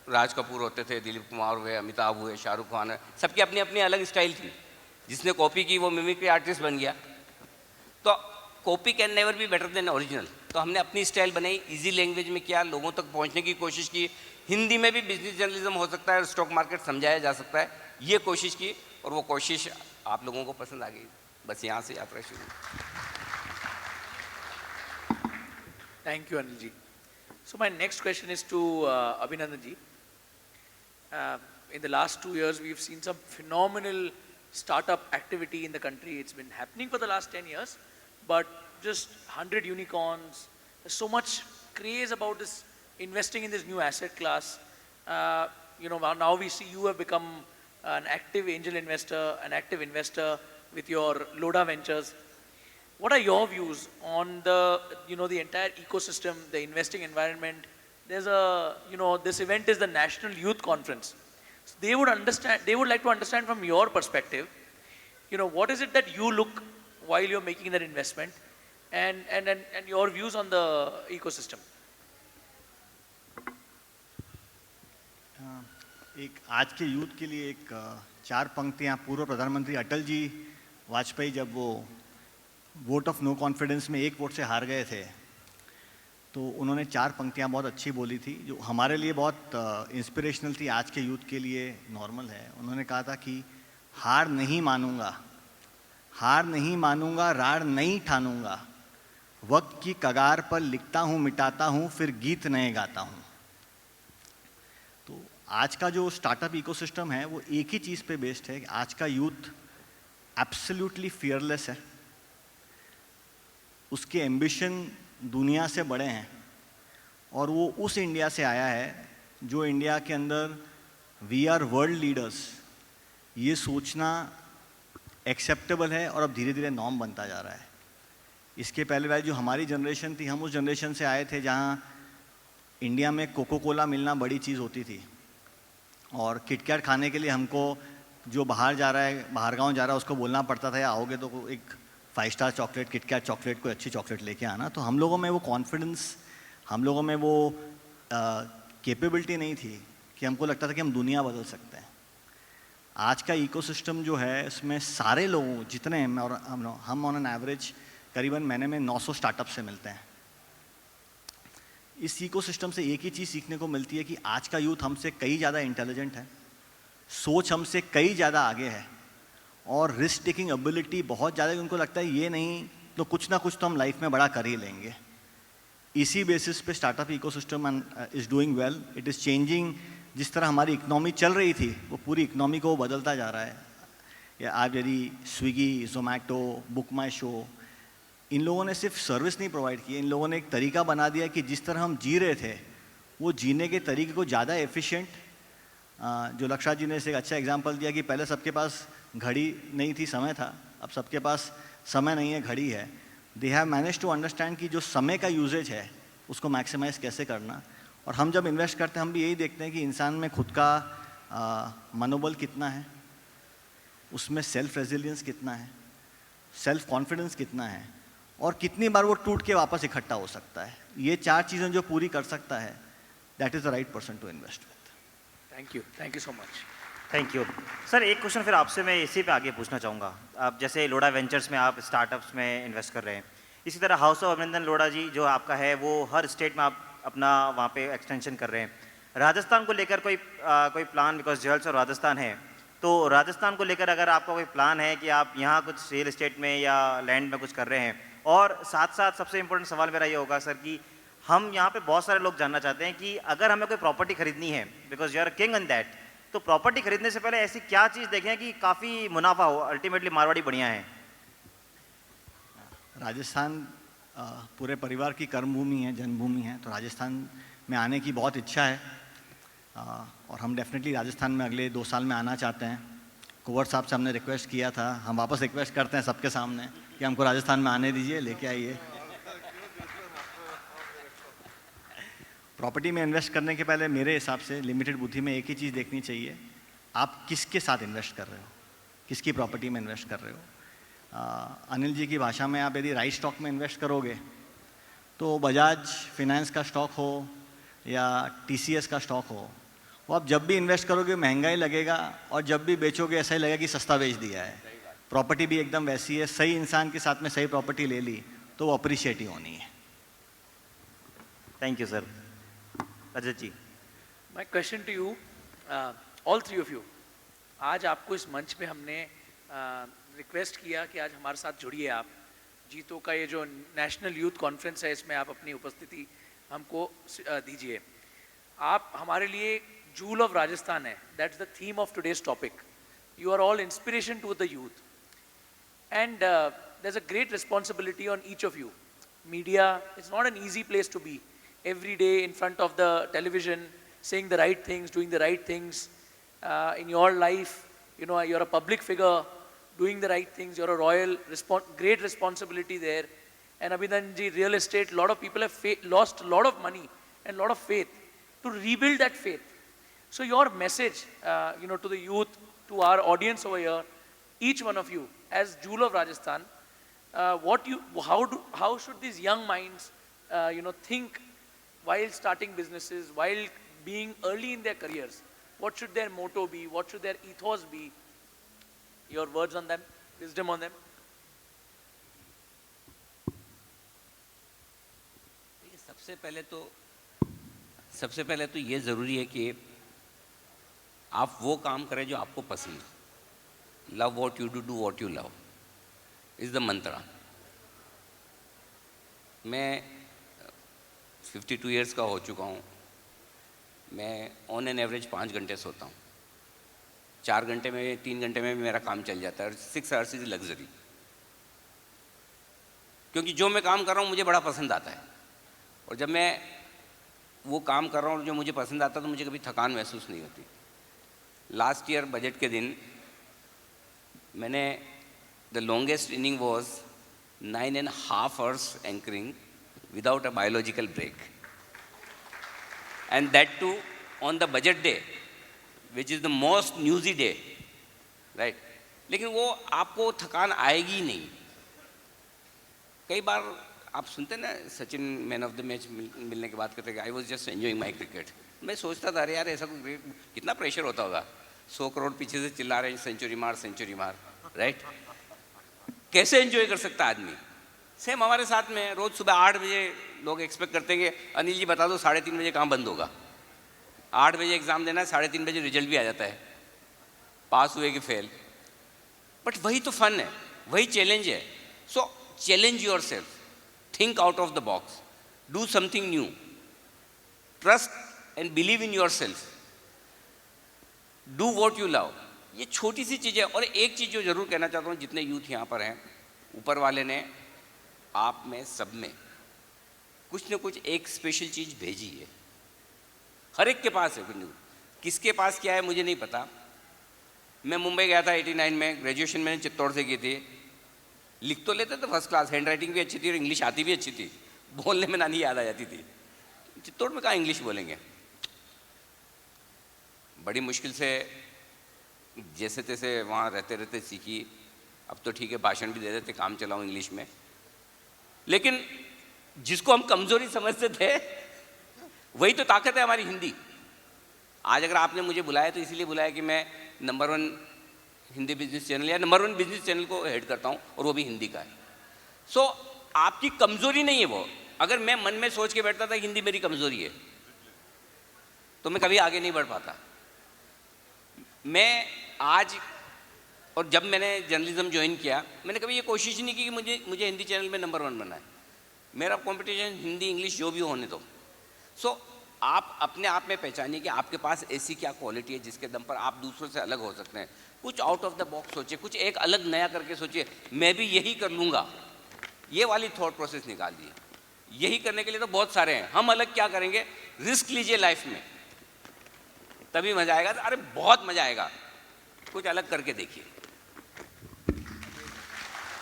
[SPEAKER 2] राज कपूर होते थे, दिलीप कुमार हुए, अमिताभ हुए, शाहरुख खान है, सबकी अपनी अपनी अलग स्टाइल थी। जिसने कॉपी की वो मिमिक्री आर्टिस्ट बन गया। तो copy can never be better than original. तो हमने अपनी स्टाइल बनाई, इजी लैंग्वेज में किया, लोगों तक पहुंचने की कोशिश की। हिंदी में भी बिजनेस जर्नलिज्म हो सकता है, स्टॉक मार्केट समझाया जा सकता है, ये कोशिश की और वो कोशिश आप लोगों को पसंद आ गई। बस यहाँ से यात्रा शुरू।
[SPEAKER 14] Thank you, Anil ji. So my next question is to Abhinandan ji. In the last 2 years, we've seen some phenomenal startup activity in the country. It's been happening for the last 10 years, but just 100 unicorns. There's so much craze about this investing in this new asset class. You know, now we see you have become an active angel investor, an active investor with your Loda Ventures. What are your views on the, you know, the entire ecosystem, the investing environment? There's a, you know, this event is the National Youth Conference. So they would like to understand from your perspective, you know, what is it that you look while you're making that investment, and your views on the ecosystem.
[SPEAKER 15] एक आज के youth के लिए एक 4 पंक्तियां पूर्व प्रधानमंत्री अटल जी वाजपेयी जब वो वोट ऑफ नो कॉन्फिडेंस में 1 वोट से हार गए थे, तो उन्होंने 4 पंक्तियां बहुत अच्छी बोली थी जो हमारे लिए बहुत इंस्पिरेशनल थी, आज के यूथ के लिए नॉर्मल है। उन्होंने कहा था कि हार नहीं मानूंगा, हार नहीं मानूंगा, रार नहीं ठानूंगा, वक्त की कगार पर लिखता हूँ मिटाता हूँ, फिर गीत नए गाता हूँ। तो आज का जो स्टार्टअप इकोसिस्टम है वो एक ही चीज़ पे बेस्ड है कि आज का यूथ एब्सोल्युटली फियरलेस है, उसके एम्बिशन दुनिया से बड़े हैं और वो उस इंडिया से आया है जो इंडिया के अंदर वी आर वर्ल्ड लीडर्स ये सोचना एक्सेप्टेबल है और अब धीरे धीरे नॉर्म बनता जा रहा है। इसके पहले वाली जो हमारी जनरेशन थी, हम उस जनरेशन से आए थे जहाँ इंडिया में कोको कोला मिलना बड़ी चीज़ होती थी और किटकैट खाने के लिए हमको जो बाहर जा रहा है, बाहर गाँव जा रहा है, उसको बोलना पड़ता था या आओगे तो एक 5 स्टार चॉकलेट, किटकैट चॉकलेट, कोई अच्छी चॉकलेट लेके आना। तो हम लोगों में वो कॉन्फिडेंस, हम लोगों में वो कैपेबिलिटी नहीं थी कि हमको लगता था कि हम दुनिया बदल सकते हैं। आज का इकोसिस्टम जो है इसमें सारे लोगों जितने हैं और हम ऑन एन एवरेज करीबन महीने में 900 स्टार्टअप से मिलते हैं। इस इकोसिस्टम से एक ही चीज़ सीखने को मिलती है कि आज का यूथ हमसे कई ज़्यादा इंटेलिजेंट है, सोच हमसे कई ज़्यादा आगे है और रिस्क टेकिंग एबिलिटी बहुत ज़्यादा है। उनको लगता है ये नहीं तो कुछ ना कुछ तो हम लाइफ में बड़ा कर ही लेंगे। इसी बेसिस पे startup ecosystem is doing well, it is changing. जिस तरह हमारी इकनॉमी चल रही थी वो पूरी इकनॉमी को बदलता जा रहा है। या आप यदि स्विगी, जोमेटो, बुक माई शो, इन लोगों ने सिर्फ सर्विस नहीं प्रोवाइड की, इन लोगों ने एक तरीका बना दिया कि जिस तरह हम जी रहे थे वो जीने के तरीके को ज़्यादा एफिशिएंट। जो लक्षा जी ने एक अच्छा एग्जांपल दिया कि पहले सबके पास घड़ी नहीं थी, समय था, अब सबके पास समय नहीं है, घड़ी है। They have manage to understand कि जो समय का यूजेज है उसको मैक्सिमाइज कैसे करना। और हम जब इन्वेस्ट करते हैं हम भी यही देखते हैं कि इंसान में खुद का मनोबल कितना है, उसमें सेल्फ रेजिलियंस कितना है, सेल्फ कॉन्फिडेंस कितना है और कितनी बार वो टूट के वापस इकट्ठा हो सकता है। ये 4 चीज़ें जो पूरी कर सकता है, that is the right person to invest with.
[SPEAKER 14] Thank you so much.
[SPEAKER 13] Thank you sir. एक क्वेश्चन फिर आपसे मैं इसी पे आगे पूछना चाहूँगा। आप जैसे लोढ़ा वेंचर्स में आप स्टार्टअप्स में इन्वेस्ट कर रहे हैं, इसी तरह हाउस ऑफ अभिनंदन लोढ़ा जी जो आपका है वो हर स्टेट में आप अपना वहाँ पे एक्सटेंशन कर रहे हैं। राजस्थान को लेकर कोई प्लान, बिकॉज ज्वेल्स और राजस्थान है, तो राजस्थान को लेकर अगर आपका कोई प्लान है कि आप यहाँ कुछ रियल एस्टेट में या लैंड में कुछ कर रहे हैं? और साथ साथ सबसे इम्पोर्टेंट सवाल मेरा ये होगा सर कि हम यहाँ पे बहुत सारे लोग जानना चाहते हैं कि अगर हमें कोई प्रॉपर्टी खरीदनी है, because you are king in that, तो प्रॉपर्टी खरीदने से पहले ऐसी क्या चीज़ देखें कि काफ़ी मुनाफा हो? अल्टीमेटली मारवाड़ी बढ़िया है।
[SPEAKER 15] राजस्थान पूरे परिवार की कर्मभूमि है, जन्मभूमि है, तो राजस्थान में आने की बहुत इच्छा है और हम डेफिनेटली राजस्थान में अगले 2 साल में आना चाहते हैं। कुंवर साहब से हमने रिक्वेस्ट किया था, हम वापस रिक्वेस्ट करते हैं सबके सामने कि हमको राजस्थान में आने दीजिए, लेके आइए। प्रॉपर्टी में इन्वेस्ट करने के पहले मेरे हिसाब से लिमिटेड बुद्धि में एक ही चीज़ देखनी चाहिए, आप किसके साथ इन्वेस्ट कर रहे हो, किसकी प्रॉपर्टी में इन्वेस्ट कर रहे हो। अनिल जी की भाषा में आप यदि राइट स्टॉक में इन्वेस्ट करोगे तो बजाज फाइनेंस का स्टॉक हो या TCS का स्टॉक हो, वो आप जब भी इन्वेस्ट करोगे महंगाई लगेगा और जब भी बेचोगे ऐसा ही लगेगा कि सस्ता बेच दिया है। प्रॉपर्टी भी एकदम वैसी है, सही इंसान के साथ में सही प्रॉपर्टी ले ली तो वो अप्रिशिएट ही होनी है।
[SPEAKER 13] Thank you sir. Rajat ji,
[SPEAKER 14] my question to you, all three of you, आज आपको इस मंच पे हमने रिक्वेस्ट किया कि आज हमारे साथ जुड़िए आप। जीतो का ये जो नेशनल यूथ कॉन्फ्रेंस है इसमें आप अपनी उपस्थिति हमको दीजिए। आप हमारे लिए जूल ऑफ राजस्थान है, that's the theme of today's topic. You are all inspiration to the youth and there is a great responsibility on each of you. Media is not an easy place to be, every day in front of the television, saying the right things, doing the right things in your life. You know, you're a public figure, doing the right things. You're a royal, great responsibility there. And Abhinandan ji, real estate, a lot of people have lost a lot of money and a lot of faith to rebuild that faith. So your message, you know, to the youth, to our audience over here, each one of you, as Jewel of Rajasthan, how should these young minds, you know, think while starting businesses, while being early in their careers? What should their motto be? What should their ethos be? Your words on them, wisdom on them.
[SPEAKER 2] सबसे पहले तो ये ज़रूरी है कि आप वो काम करें जो आपको पसंद हो। Love what you do what you love is the mantra. मैं 52 इयर्स का हो चुका हूँ। मैं ऑन एन एवरेज 5 घंटे सोता हूँ। 4 घंटे में 3 घंटे में भी मेरा काम चल जाता है। 6 आवर्स इज लग्जरी, क्योंकि जो मैं काम कर रहा हूँ मुझे बड़ा पसंद आता है। और जब मैं वो काम कर रहा हूँ जो मुझे पसंद आता है तो मुझे कभी थकान महसूस नहीं होती। लास्ट ईयर बजट के दिन मैंने the longest inning was 9.5 hours anchoring without a biological break, and that too on the budget day, which is the most newsy day, right? लेकिन वो आपको थकान आएगी ही नहीं। कई बार आप सुनते ना Sachin man of the match मिलने के बाद कहते हैं I was just enjoying my cricket. मैं सोचता था अरे यार ऐसा कोई कितना प्रेशर होता होगा, 100 करोड़ पीछे से चिल्ला रहे हैं सेंचुरी मार, राइट? कैसे एंजॉय कर सकता आदमी? सेम हमारे साथ में रोज़ सुबह 8 बजे लोग एक्सपेक्ट करते हैं कि अनिल जी बता दो 3:30 बजे काम बंद होगा। 8 बजे एग्ज़ाम देना है, 3:30 बजे रिजल्ट भी आ जाता है, पास हुए कि फेल। बट वही तो फन है, वही चैलेंज है। सो challenge your self, think out of the box, do something new, trust and believe in your self, do what you love. ये छोटी सी चीज़ है। और एक चीज़ जो ज़रूर कहना चाहता हूँ, जितने यूथ यहाँ पर हैं, ऊपर वाले ने आप में सब में कुछ न कुछ एक स्पेशल चीज़ भेजी है। हर एक के पास है, किसके पास क्या है मुझे नहीं पता। मैं मुंबई गया था 89 में, ग्रेजुएशन मैंने चित्तौड़ से की थी। लिख तो लेते थे फर्स्ट क्लास, हैंड राइटिंग भी अच्छी थी और इंग्लिश आती भी अच्छी थी, बोलने में नानी याद आ जाती थी। चित्तौड़ में कहाँ इंग्लिश बोलेंगे, बड़ी मुश्किल से जैसे तैसे वहाँ रहते रहते सीखी। अब तो ठीक है भाषण भी दे देते, काम चलाऊँ इंग्लिश में। लेकिन जिसको हम कमज़ोरी समझते थे वही तो ताकत है हमारी हिंदी। आज अगर आपने मुझे बुलाया तो इसीलिए बुलाया कि मैं नंबर 1 हिंदी बिजनेस चैनल या नंबर 1 बिजनेस चैनल को हेड करता हूँ, और वो भी हिंदी का है। सो आपकी कमजोरी नहीं है वो। अगर मैं मन में सोच के बैठता था हिंदी मेरी कमजोरी है, तो मैं कभी आगे नहीं बढ़ पाता। मैं आज, और जब मैंने जर्नलिज्म ज्वाइन किया, मैंने कभी ये कोशिश नहीं की कि मुझे हिंदी चैनल में नंबर 1 बनना है। मेरा कंपटीशन हिंदी इंग्लिश जो भी होने दो। सो आप अपने आप में पहचानिए कि आपके पास ऐसी क्या क्वालिटी है जिसके दम पर आप दूसरों से अलग हो सकते हैं। कुछ आउट ऑफ द बॉक्स सोचिए, कुछ एक अलग नया करके सोचिए, मैं भी यही कर लूँगा, ये वाली थॉट प्रोसेस निकाल दिए। यही करने के लिए तो बहुत सारे हैं, हम अलग क्या करेंगे? रिस्क लीजिए लाइफ में, तभी मजा आएगा। अरे बहुत मजा आएगा, कुछ अलग करके देखिए।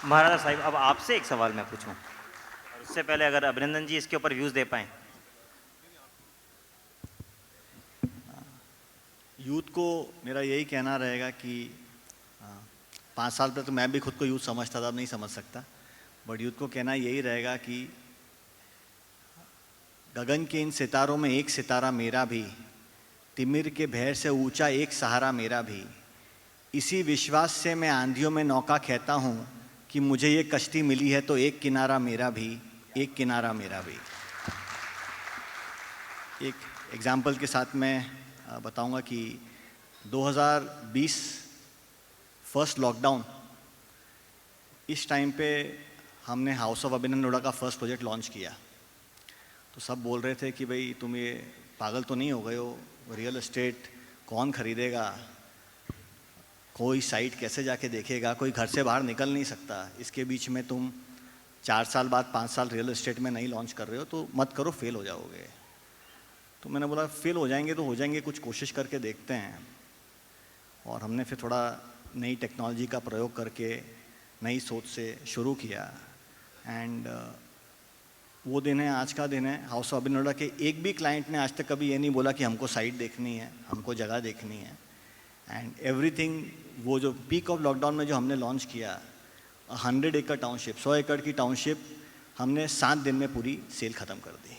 [SPEAKER 13] महाराजा साहिब, अब आपसे एक सवाल मैं पूछूं, और उससे पहले अगर अभिनंदन जी इसके ऊपर व्यूज़ दे पाएँ।
[SPEAKER 15] यूथ को मेरा यही कहना रहेगा कि 5 साल तक तो मैं भी खुद को यूथ समझता था, अब नहीं समझ सकता, बट यूथ को कहना यही रहेगा कि गगन के इन सितारों में एक सितारा मेरा भी, तिमिर के भैर से ऊंचा एक सहारा मेरा भी, इसी विश्वास से मैं आंधियों में नौका कहता हूँ कि मुझे ये कश्ती मिली है तो एक किनारा मेरा भी, एक किनारा मेरा भी। एक एग्जाम्पल के साथ मैं बताऊंगा कि 2020 फर्स्ट लॉकडाउन, इस टाइम पे हमने हाउस ऑफ अभिनंदन लोढ़ा का फर्स्ट प्रोजेक्ट लॉन्च किया। तो सब बोल रहे थे कि भाई तुम ये पागल तो नहीं हो गए हो, रियल एस्टेट कौन खरीदेगा, कोई साइट कैसे जाके देखेगा, कोई घर से बाहर निकल नहीं सकता, इसके बीच में तुम 4 साल बाद 5 साल रियल एस्टेट में नहीं लॉन्च कर रहे हो, तो मत करो, फेल हो जाओगे। तो मैंने बोला फेल हो जाएंगे तो हो जाएंगे, कुछ कोशिश करके देखते हैं। और हमने फिर थोड़ा नई टेक्नोलॉजी का प्रयोग करके नई सोच से शुरू किया। एंड वो दिन है, आज का दिन है, हाउस ऑफ अभिनंदन के एक भी क्लाइंट ने आज तक कभी ये नहीं बोला कि हमको साइट देखनी है, हमको जगह देखनी है। एंड एवरीथिंग, वो जो पीक ऑफ लॉकडाउन में जो हमने लॉन्च किया, 100 एकड़ टाउनशिप, 100 एकड़ की टाउनशिप हमने 7 दिन में पूरी सेल ख़त्म कर दी।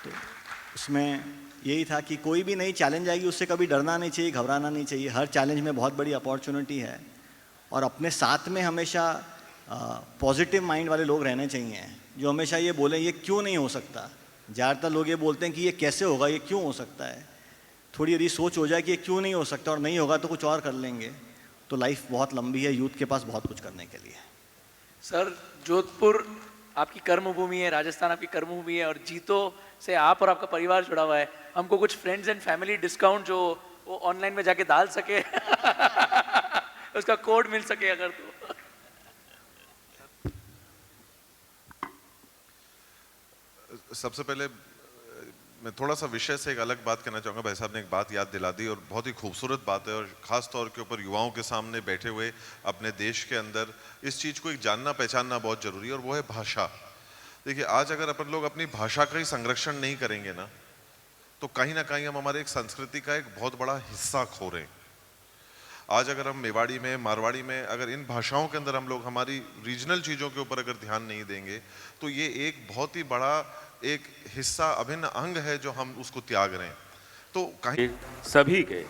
[SPEAKER 15] तो उसमें यही था कि कोई भी नई चैलेंज आएगी उससे कभी डरना नहीं चाहिए, घबराना नहीं चाहिए। हर चैलेंज में बहुत बड़ी अपॉर्चुनिटी है, और अपने साथ में हमेशा पॉजिटिव माइंड वाले लोग रहने चाहिए, जो हमेशा ये बोलें ये क्यों नहीं हो सकता। ज़्यादातर लोग ये बोलते हैं कि ये कैसे होगा, ये क्यों हो सकता है। थोड़ी यदि सोच हो जाए कि ये क्यों नहीं हो सकता और नहीं होगा तो कुछ और कर लेंगे, तो लाइफ बहुत लंबी है, यूथ के पास बहुत कुछ करने के लिए।
[SPEAKER 14] सर, जोधपुर आपकी कर्मभूमि है, राजस्थान आपकी कर्मभूमि है, और जीतो से आप और आपका परिवार जुड़ा हुआ है। हमको कुछ फ्रेंड्स एंड फैमिली डिस्काउंट जो वो ऑनलाइन में जाके डाल सके उसका कोड मिल सके अगर तो।
[SPEAKER 16] सबसे पहले मैं थोड़ा सा विषय से एक अलग बात कहना चाहूँगा। भाई साहब ने एक बात याद दिला दी, और बहुत ही खूबसूरत बात है, और ख़ास तौर के ऊपर युवाओं के सामने बैठे हुए अपने देश के अंदर इस चीज़ को एक जानना पहचानना बहुत ज़रूरी है, और वो है भाषा। देखिए, आज अगर अपन लोग अपनी भाषा का ही संरक्षण नहीं करेंगे ना, तो कहीं ना कहीं हम हमारे एक संस्कृति का एक बहुत बड़ा हिस्सा खो रहे हैं। आज अगर हम मेवाड़ी में, मारवाड़ी में, अगर इन भाषाओं के अंदर हम लोग हमारी रीजनल चीज़ों के ऊपर अगर ध्यान नहीं देंगे, तो ये एक बहुत ही बड़ा एक हिस्सा, अभिन्न अंग है जो हम उसको त्याग रहे हैं। तो कहीं
[SPEAKER 1] सभी के